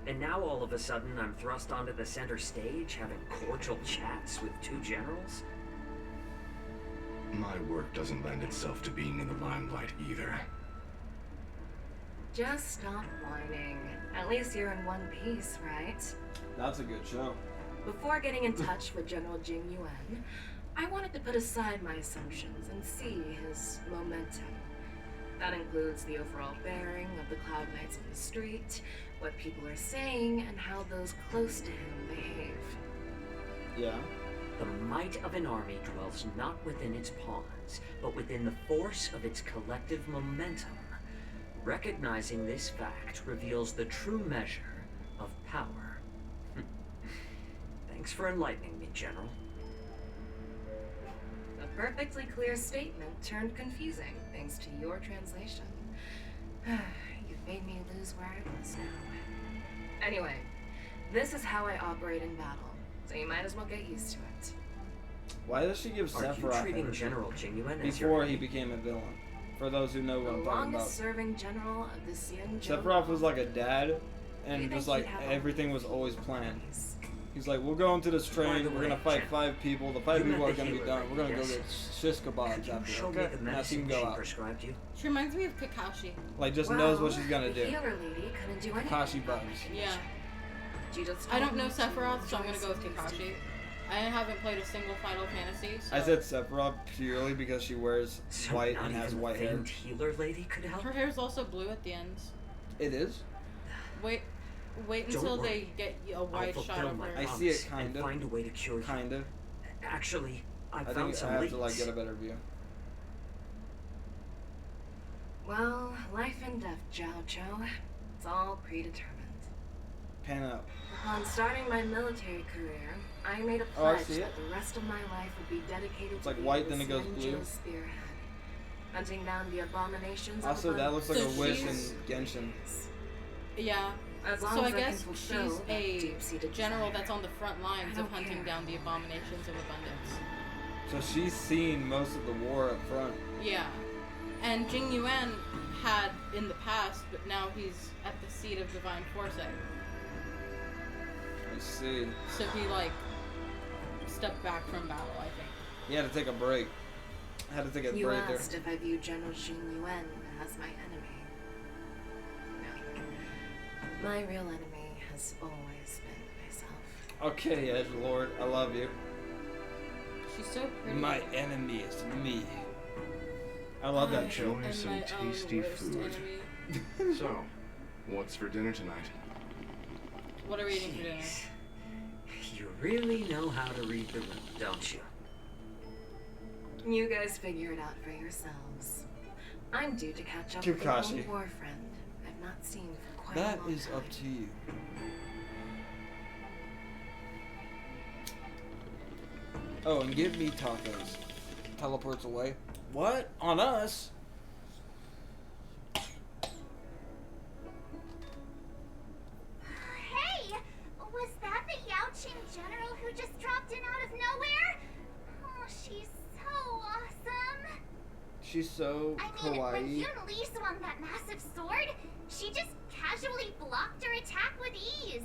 And now all of a sudden I'm thrust onto the center stage having cordial chats with two generals? My work doesn't lend itself to being in the limelight either. Just stop whining. At least you're in one piece, right? That's a good show. Before getting in touch with General Jing Yuan, I wanted to put aside my assumptions and see his momentum. That includes the overall bearing of the Cloud Knights on the street, what people are saying, and how those close to him behave. Yeah. The might of an army dwells not within its pawns, but within the force of its collective momentum. Recognizing this fact reveals the true measure of power. Thanks for enlightening me, General. A perfectly clear statement turned confusing thanks to your translation. You've made me lose where I was now. Anyway, this is how I operate in battle, so you might as well get used to it. Why does she give Are you Sephiroth treating energy General Jing Yuan as your before he became a villain? For those who know The what I'm talking about. longest serving general of the Xianzhou. Sephiroth was like a dad, You and think just he'd like have everything all was the always planned. capabilities? He's like, we'll go into this train, the we're way, gonna fight Jen, 5 people, the 5 you people met are the gonna be healer done, we're gonna go lady, get shish kebabs Could you after, show me okay? the Now see medicine him she go out. prescribed you? She reminds me of Kakashi. Like, just knows what Well, she's gonna the do. healer lady couldn't do anything Kakashi about vibes. my Yeah. She just I don't told know me to Sephiroth, so I'm gonna enjoy go with some tasty Kakashi. food. I haven't played a single Final Fantasy, so I said Sephiroth purely because she wears So white not and has even white the hair. famed healer lady could help? her hair's also blue at the ends. It is? Wait Don't until worry. they get a I'll wide shot fulfill of my her. I promise see it, and kind of. find a way to cure you. Kind of. Actually, I I found think some I have leads. to like get a better view. Well, life and death, Zhao Zhou. It's all predetermined. Pan out. Upon starting my military career, I made a Oh, I pledge see it. that the rest of my life would be dedicated It's to like being white, the then it goes blue. Xianzhou spearhead, hunting down the abominations Also, of that looks like So a wish in she's- Genshin. Yeah. As long So I as can guess fulfill she's that a deep-seated general desire. that's on the front lines I of don't hunting care. down the abominations of abundance. So she's seen most of the war up front. Yeah. And Jing Yuan had in the past, but now he's at the seat of divine foresight. I see. So he like stepped back from battle, I think. He had to take a break. Had to take a You break there. asked if I view General Jing Yuan as my enemy. No. My real enemy has always been myself. Okay, Edgelord, I love you. She's so pretty. My enemy is me. I love that show. Enjoy some tasty food. So, what's for dinner tonight? What are we eating for dinner? You really know how to read the room, don't you? You guys figure it out for yourselves. I'm due to catch up with an Kakashi. old war friend I've not seen for quite That a long is time. up to you. Oh, and give me tacos. Teleports away. What? On us? Hey! Was that the Yaoqing general who just dropped in out of nowhere? Oh, she's so awesome. She's so I mean, when kawaii. Yun Li swung that massive sword, she just casually blocked her attack with ease.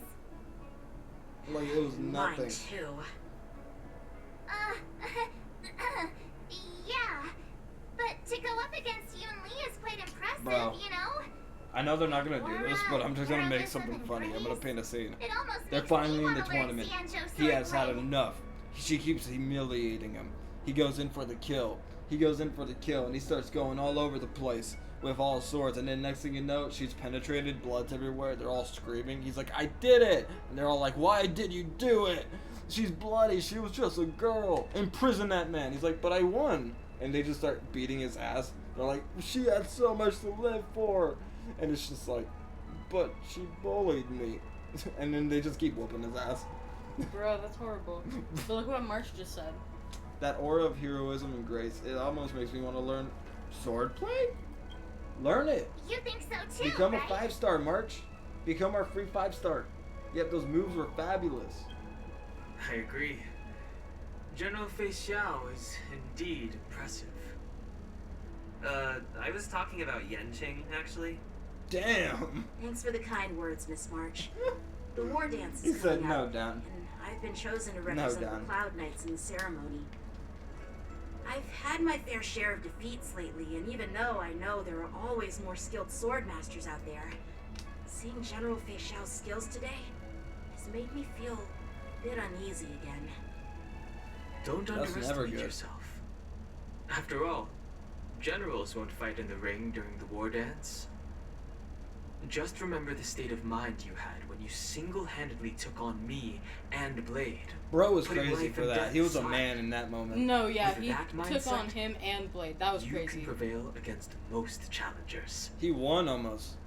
Like it was nothing. Mine too. Yeah. But to go up against Yun Li is quite impressive, Bro. you know? I know they're not gonna do this, but I'm just gonna You're make a something lizard funny. I'm gonna breeze. paint a scene. It almost They're makes me finally in the wanna learn tournament. Xianzhou He has had swordplay. enough. She keeps humiliating him. He goes in for the kill. He goes in for the kill, and he starts going all over the place with all swords. And then next thing you know, she's penetrated. Blood's everywhere. They're all screaming. He's like, "I did it!" And they're all like, "Why did you do it?" she's bloody. She was just a girl. Imprison that man. He's like, but I won. And they just start beating his ass. They're like, she had so much to live for. And it's just like, but she bullied me. And then they just keep whooping his ass. Bro, that's horrible. But look what March just said. That aura of heroism and grace, it almost makes me want to learn swordplay. Learn it. You think so too, Become right? a 5-star, March. Become our free 5-star. Yep, those moves were fabulous. I agree. General Fei Xiao is indeed impressive. I was talking about Yenching, actually. Damn. Thanks for the kind words, Miss March. The war dance He is said coming no, up, Dan. and I've been chosen to represent Dan. the Cloud Knights in the ceremony. I've had my fair share of defeats lately, and even though I know there are always more skilled sword masters out there, seeing General Fei Xiao's skills today has made me feel a bit uneasy again. Don't That's never underestimate good. yourself. After all, generals won't fight in the ring during the war dance. Just remember the state of mind you had when you single-handedly took on me and Blade. Bro was Putting crazy life for and that. death He was a aside. man in that moment. No, yeah, With he that took mindset, on him and Blade. That was You crazy. can prevail against most challengers. He won almost.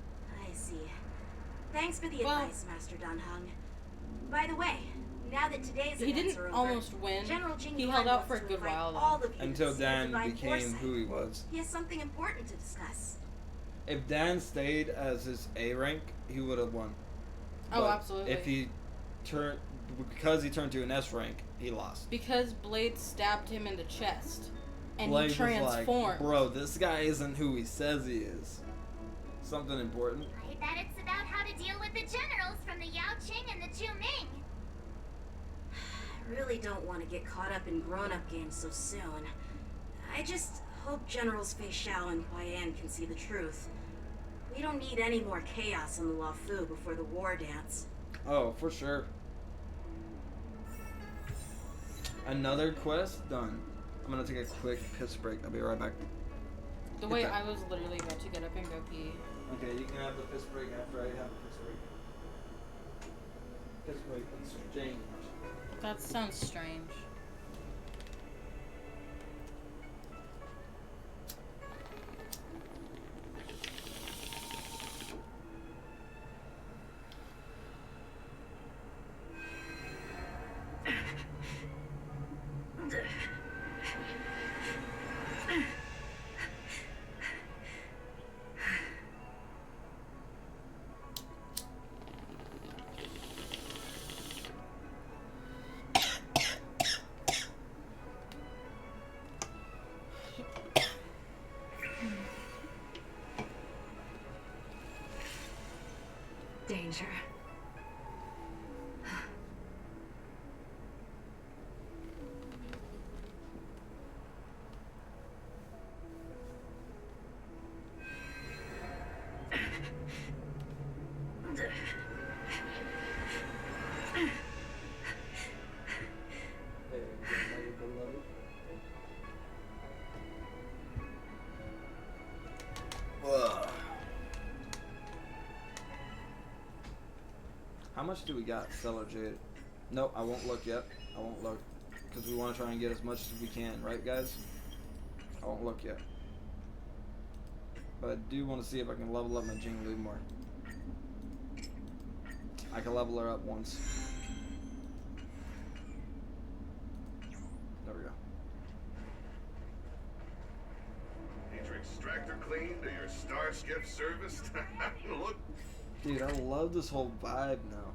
I see. Thanks for the Well- advice, Master Danheng. By the way, now that today's He events didn't are over, almost win. General Jing He Yuan held out wants for a to good invite while, though. all of you Until to see Dan Divine became Foresight. who he was. He has something important to discuss. If Dan stayed as his A rank, he would have won. Oh, But absolutely. If he turned, because he turned to an S rank, he lost. Because Blade stabbed him in the chest. And Blade he was like, transformed. bro, this guy isn't who he says he is. Something important. I bet it's about how to deal with the generals from the Yao Qing and the Zhu Ming. I really don't want to get caught up in grown-up games so soon. I just hope Generals Fei Xiao and Huaiyan can see the truth. We don't need any more chaos on the Luofu before the war dance. Oh, for sure. Another quest done. I'm gonna take a quick piss break. I'll be right back. The way I was literally about to get up and go pee. Okay, you can have the piss break after I have a piss break. Piss break, exchange. That sounds strange. Danger. How much do we got, Stellar Jade? Nope, I won't look yet. I won't look. Because we want to try and get as much as we can, right, guys? I won't look yet. But I do want to see if I can level up my Jinglu more. I can level her up once. There we go. Need your extractor cleaned or your star skip serviced? Look. Dude, I love this whole vibe now.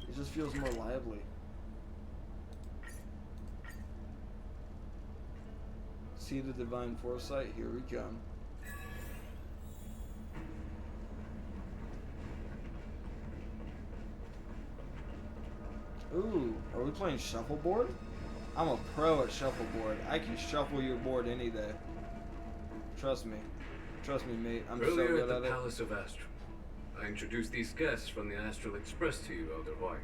It just feels more lively. See the divine foresight? Here we come. Ooh, are we playing shuffleboard? I'm a pro at shuffleboard. I can shuffle your board any day. Trust me. Trust me, mate. I'm so Earlier good at at the it. Palace of Astral, I introduced these guests from the Astral Express to you, Elder White.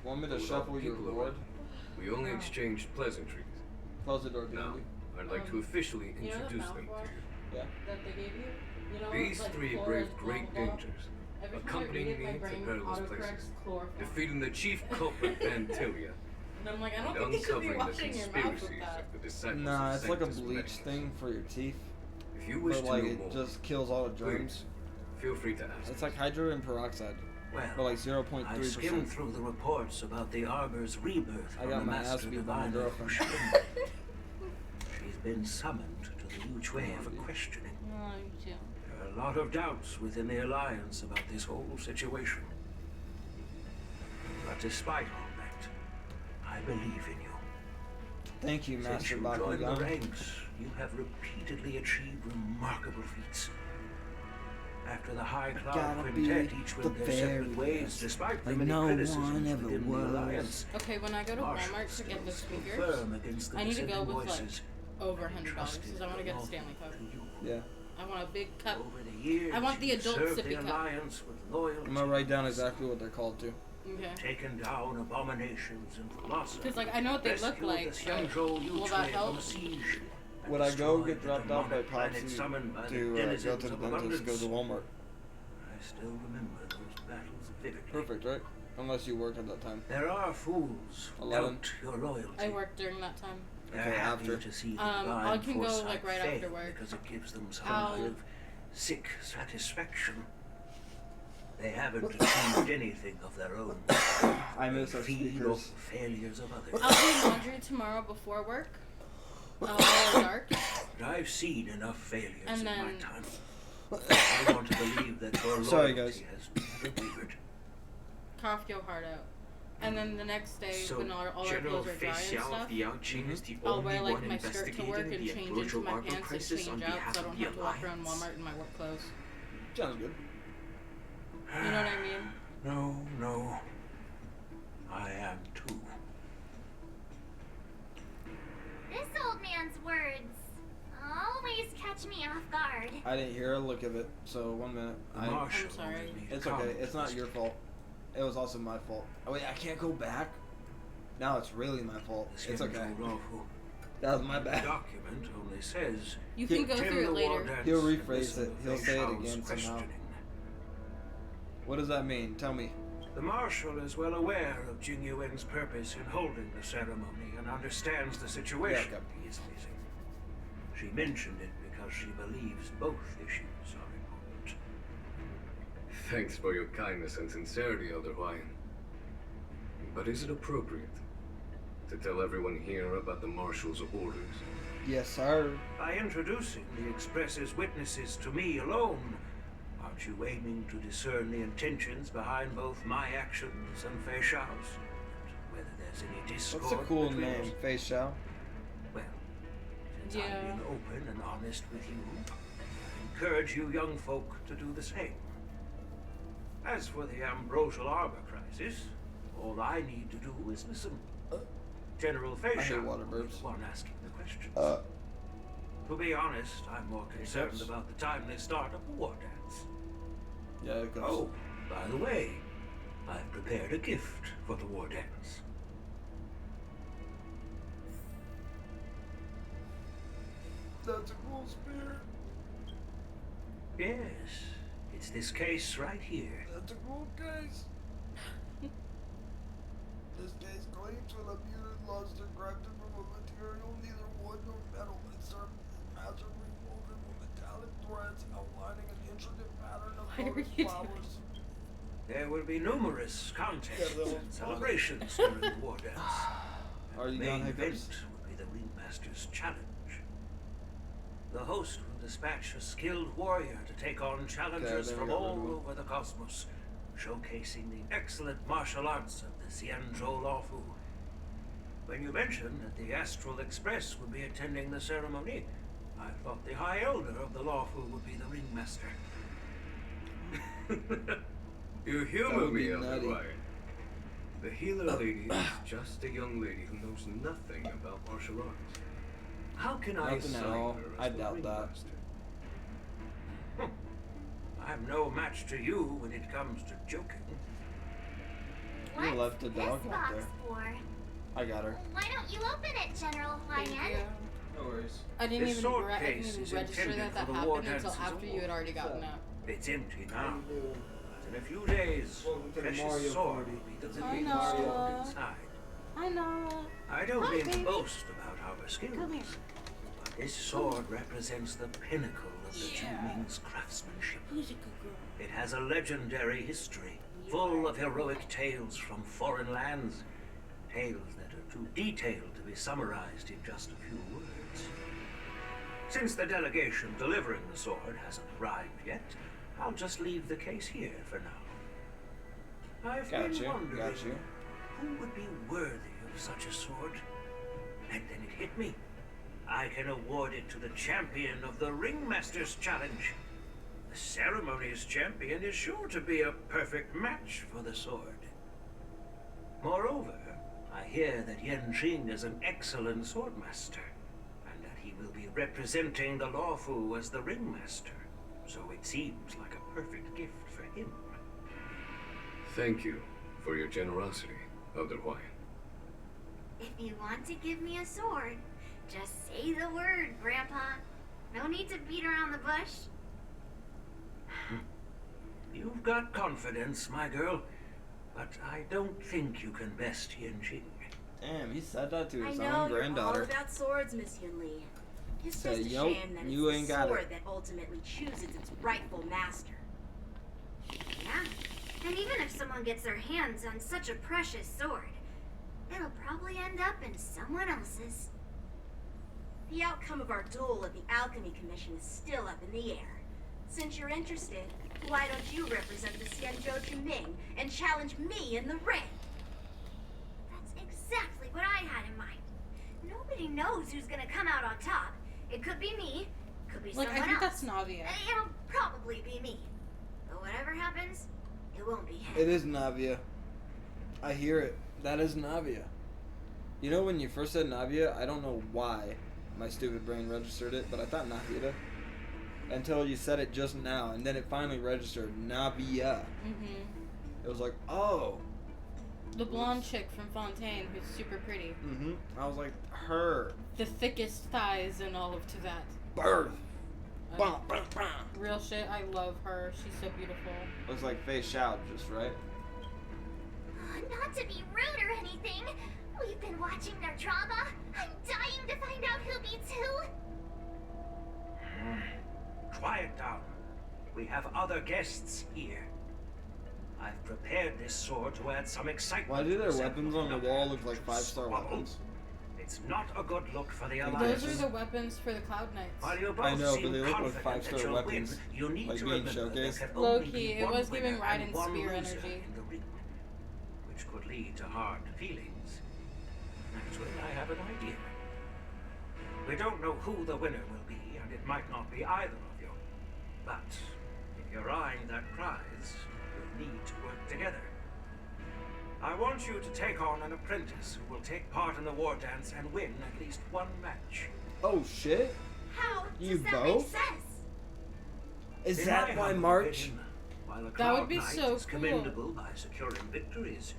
Want me to Without shuffle your people board? around, we only exchanged pleasantries. Close the door, Now, Dandy. I'd like to officially You know the introduce them to mouthwash you. Yeah. that they gave you? You know, These like three Flora's braved great blah, blah, blah. dangers Every time I read accompanying it, my me to brain perilous autocorrects places, chloroform. defeating the chief culprit Vantilia, And I'm like, I don't and think you should be uncovering the washing your mouth with conspiracies that. of the disciples Nah, of it's like a Sanctus bleach Medicus. thing for your teeth. If you wish But to like know it more, just kills all the germs. please, feel free to ask. It's like hydrogen peroxide. Well, But like I 0.3%. skimmed through the reports about the Arbor's rebirth I from got the my ass Master beat by my Divine. girlfriend. She's been summoned to the huge way for questioning. Oh, you too. There are a lot of doubts within the Alliance about this whole situation. But despite all that, I believe in you. Thank you, Since Master you joined the Bakugan. ranks, you have repeatedly achieved remarkable feats. After the High Cloud Gotta Quintet, be each the went their separate very ways, best, despite the like many no criticisms one ever within was. the Alliance. Okay, when I go to Marshall Walmart to get the still speakers, firm against the I need to go dissenting with like voices. over $100 because I want to get a Stanley Cup. Yeah. I want a big cup. Over the years, I want the you adult served sippy the cup. Alliance with loyalty. I'm gonna write down exactly what they're called too. Okay. Taken down abominations and philosophy. Because like I know what they look Rescued like, the but Xianzhou will Yutre that help? from a siege, and Would I go destroyed get the dropped off by demonic planet Popsy summoned by the to go denizens to the of dentist, go abundance? to Walmart? I still remember those battles vividly. Perfect, right? Unless you worked at that time. There are fools who 11. doubt your loyalty. I worked during that time. They're Okay, happy after. to see the I divine can go, foresight like, right fail after work. because it gives them some I'll- kind of sick satisfaction. They haven't achieved anything of their own. I miss our Feed off speakers. the failures of others. I'll do laundry tomorrow before work. While dark. But I've seen enough failures And in my then- time. I want to believe that your loyalty Sorry, guys. has never wavered. Cough your heart out. And then the next day, So, when all our General clothes are dry Fei and Xiao stuff, of the Yangqing is the I'll only wear like one my skirt to investigating work and the change into ecological my arbor pants and crisis on change out behalf so I of don't the have to walk around Alliance. Walmart in my work clothes. Sounds good. You know what I mean? No. I am too. This old man's words always catch me off guard. I didn't hear a look of it, so 1 minute. The Marshal I'm sorry. ordered me to It's come okay. to It's not this your fault. It was also my fault. Oh wait, I can't go back. Now it's really my fault. The It's okay. Xianzhou Raofu. That was my The bad. document only says You can go attend through it the later. war dance He'll and rephrase listen it. to He'll Fei say it Xiao's again somehow. questioning. What does that mean? Tell me. The Marshal is well aware of Jing Yuan's purpose in holding the ceremony and understands the situation Yeah, okay. he is facing. She mentioned it because she believes both issues are important. Thanks for your kindness and sincerity, Elder Hawaiian. But is it appropriate to tell everyone here about the Marshal's orders? Yes, sir. By introducing the Express's witnesses to me alone, aren't you aiming to discern the intentions behind both my actions and Fei Xiao's? Whether there's any discord What's a cool between name? us? Fei Xiao? Well, since Yeah. I've been open and honest with you, I encourage you young folk to do the same. As for the Ambrosial Arbor crisis, all I need to do is listen. General Fei I hate Xiao water will be burps. the one asking the questions. Uh. To be honest, I'm more concerned Hiccups? about the time they start up a war dance. Yeah, it goes. Oh, by the way, I've prepared a gift for the war dance. That's a cool spear. Yes, it's this case right here. That's a cool case. This case claims with a muted luster crafted from a material neither wood nor metal. Its surface is massively woven with metallic threads outlining an intricate pattern of Why are lotus you flowers. There will be numerous contests Yeah, they'll- and celebrations during the war dance. Are you The done, main event Hiccups? will be the Ringmaster's Challenge. The host will dispatch a skilled warrior to take on challengers then we from got all rid of him. over the cosmos, showcasing the excellent martial arts of the Xianzhou Laofu. When you mentioned that the Astral Express would be attending the ceremony, I thought the High Elder of the Laofu would be the ringmaster. You That humor would be me, Elder nutty. Hawaiian. The healer lady is just a young lady who knows nothing about martial arts. How can I Nothing at assign all. her I as the doubt that. ringmaster? I'm no match to you when it comes to joking. You left the What's dog this out box there. for? I got her. Why don't you open it, General Thank Hawaiian? you. No worries. I didn't This even, sword I didn't case even is register intended that for that the war happened until dances after you had already gotten up. It's empty now. In a few days, Welcome to the precious Mario sword Party. will be I delivered know. stored inside. I know. I don't Hi, mean to baby. boast about our skills, Come here. but this sword represents the pinnacle of the Yeah. Two Ming's craftsmanship. Who's a good girl? It has a legendary history, full of heroic tales from foreign lands. Tales that are too detailed to be summarized in just a few words. Since the delegation delivering the sword hasn't arrived yet, I'll just leave the case here for now. I've been wondering who would be worthy of such a sword. And then it hit me. I can award it to the champion of the Ringmaster's Challenge. The ceremony's champion is sure to be a perfect match for the sword. Moreover, I hear that Yen Jing is an excellent swordmaster, and that he will be representing the Lawfu as the Ringmaster. So it seems like a perfect gift for him. Thank you for your generosity, Elder Hawaiian. If you want to give me a sword, just say the word, Grandpa. No need to beat around the bush. You've got confidence, my girl, but I don't think you can best Yen Jing. Damn, he said that to I his know own you're all granddaughter. about swords, Miss Yun Li. It's Said, just a "Yup, shame that you it's ain't the got sword it." that ultimately chooses its rightful master. Yeah, and even if someone gets their hands on such a precious sword, it'll probably end up in someone else's. The outcome of our duel at the Alchemy Commission is still up in the air. Since you're interested, why don't you represent the Xianzhou Chuming and challenge me in the ring? That's exactly what I had in mind. Nobody knows who's gonna come out on top. It could be me, could be Like, I someone think else. that's Navia. It'll probably be me. But whatever happens, it won't be him. It is Navia. I hear it. That is Navia. You know, when you first said Navia, I don't know why my stupid brain registered it, but I thought Navia. Until you said it just now, and then it finally registered Navia. It was like, oh. The blonde chick from Fontaine who's super pretty. I was like, her. The thickest thighs in all of Tibet. Birth. Bah, bah, bah. Real shit, I love her. She's so beautiful. Looks like Faye Shao, just right. Not to be rude or anything, we've been watching their drama. I'm dying to find out who beats who. Quiet down. We have other guests here. I've prepared this sword to add some excitement. Why do to their the weapons on the wall look like 5-star weapons? It's not a good look for the Alliance. Those are the weapons for the Cloud Knights. While you both I know, but seem they look like confident that 5-star you'll weapons. win, you need Like to being remember there showcased. can only Low-key, be it one was giving winner Raiden's and one spear loser energy. in the ring, which could lead to hard feelings. Actually, I have an idea. We don't know who the winner will be, and it might not be either of you. But if you're eyeing that prize, you'll need to work together. I want you to take on an apprentice who will take part in the war dance and win at least one match. Oh shit? How You does that both? make sense? Is In that my why humble March? opinion, while a That Cloud would be Knight so is cool. commendable by securing victories,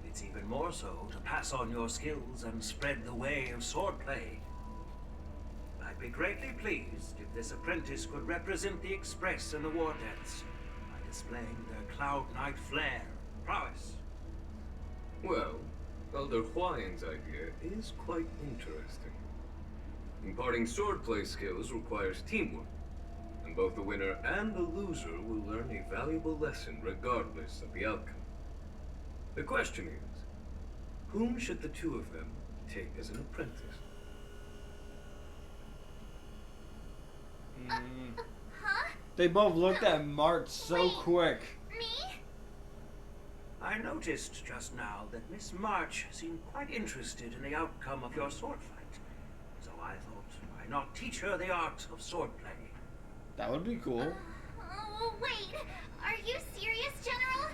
it's even more so to pass on your skills and spread the way of swordplay. I'd be greatly pleased if this apprentice could represent the Express in the war dance by displaying their Cloud Knight flair and prowess. Well, Elder Hawaiian's idea is quite interesting. Imparting swordplay skills requires teamwork, and both the winner and the loser will learn a valuable lesson regardless of the outcome. The question is, whom should the two of them take as an apprentice? Huh? They both looked at March so quick. Me? I noticed just now that Miss March seemed quite interested in the outcome of your sword fight. So I thought, why not teach her the art of swordplay? That would be cool. Oh, wait. Are you serious, General?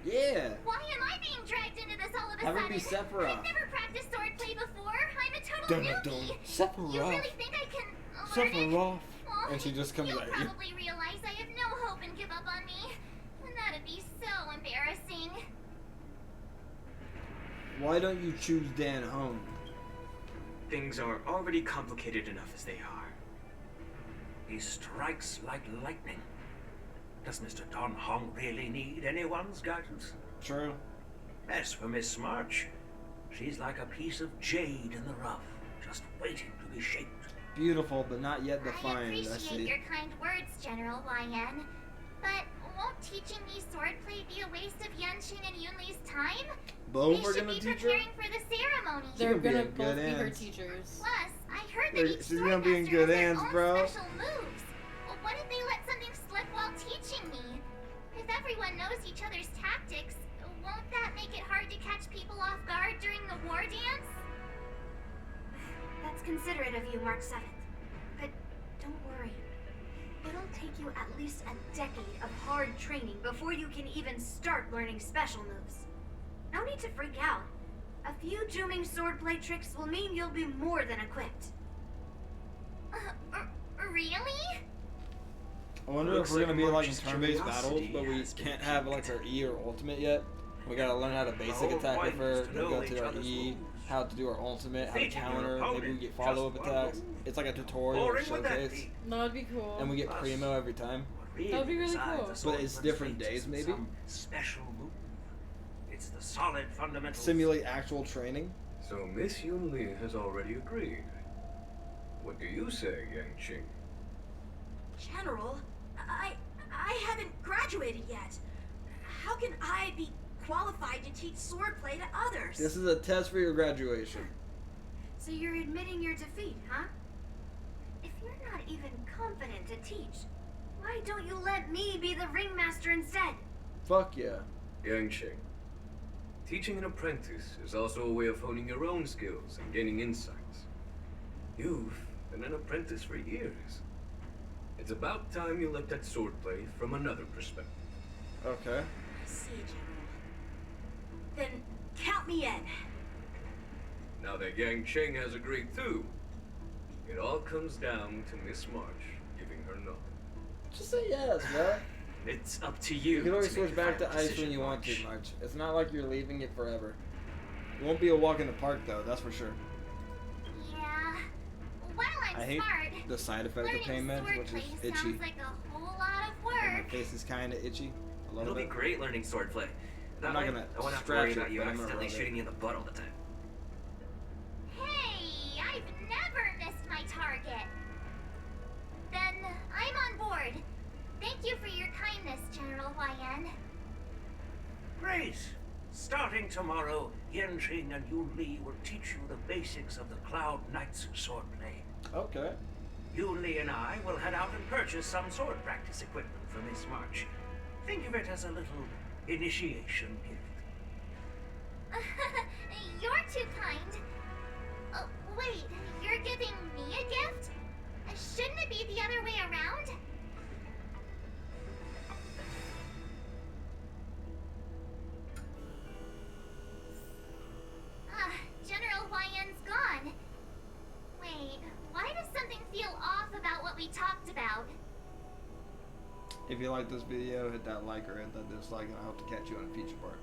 Yeah. Why am I being dragged into this all of a Have it sudden? be Sephiroth. I've never practiced swordplay before. I'm a total newbie. You Sephiroth. really think I can learn it? Sephiroth. Well, And she just comes you'll at you. probably realize I have no hope and give up on me. And that'd be so embarrassing. Why don't you choose Dan Hone? Things are already complicated enough as they are. He strikes like lightning. Does Mr. Don Hong really need anyone's guidance? True. As for Miss March, she's like a piece of jade in the rough, just waiting to be shaped. Beautiful, but not yet I defined. I appreciate see. your kind words, General YN. But won't teaching me swordplay be a waste of Yanqing and Yunli's time? Both they are should gonna be teach her? preparing for the ceremony. They're gonna be gonna in both good be her hands. teachers. Plus, I heard that each She's gonna be in swordmaster good has their hands, own bro. special moves. Well, what if they let something slip while teaching me? If everyone knows each other's tactics, won't that make it hard to catch people off guard during the war dance? That's considerate of you, March 7th. But don't worry. It'll take you at least a decade of hard training before you can even start learning special moves. No need to freak out. A few Juming swordplay tricks will mean you'll be more than equipped. Really? I wonder Looks if we're like gonna be like in March's turn-based battles, curiosity but we has been can't have like our E or ultimate yet. We gotta learn how to basic The whole attack point with her, is to then know go each to our other's E, moves. how to do our ultimate, how to Defeating your counter, maybe we opponent, get follow-up just one attacks. move. It's like a tutorial or Boring would that showcase. be? That'd be cool. And we get Us. primo every time. What That would be really decides cool. a But it's swordsman's different fate days, isn't maybe? some special move. It's the solid fundamentals. Simulate actual training. So Miss Yunli has already agreed. What do you say, Yanqing? General, I haven't graduated yet. How can I be qualified to teach swordplay to others? This is a test for your graduation. So you're admitting your defeat, huh? If you're not even confident to teach, why don't you let me be the ringmaster instead? Fuck yeah. Yanqing, teaching an apprentice is also a way of honing your own skills and gaining insights. You've been an apprentice for years. It's about time you looked at swordplay from another perspective. Okay. I see, General. Then count me in. Now that Yanqing has agreed too, it all comes down to Miss March giving her nod. Just say yes, bro. It's up to you. You can always to make switch your back to final ice decision, when you want to, March. March. It's not like you're leaving it forever. It won't be a walk in the park, though, that's for sure. Yeah. While I'm I hate smart, the side effect of learning pain meds, which swordplay is itchy. sounds like a whole lot of And my work. face is kind of itchy. A little It'll be bit. great learning swordplay. That I'm not way, gonna I won't have to scratch worry it, about you but I'm gonna accidentally rub it. shooting me in the butt all the time. Hey, I've never missed my target. Then I'm on board. Thank you for your kindness, General YN. Great. Starting tomorrow, Yanqing and Yunli will teach you the basics of the Cloud Knights swordplay. Okay. Yunli and I will head out and purchase some sword practice equipment for Miss March. Think of it as a little initiation gift. You're too kind. Oh, wait, you're giving me a gift? Shouldn't it be the other way around? General YN's gone. Wait, why does something feel off about what we talked about? If you like this video, hit that like or hit that dislike, and I hope to catch you on a future part.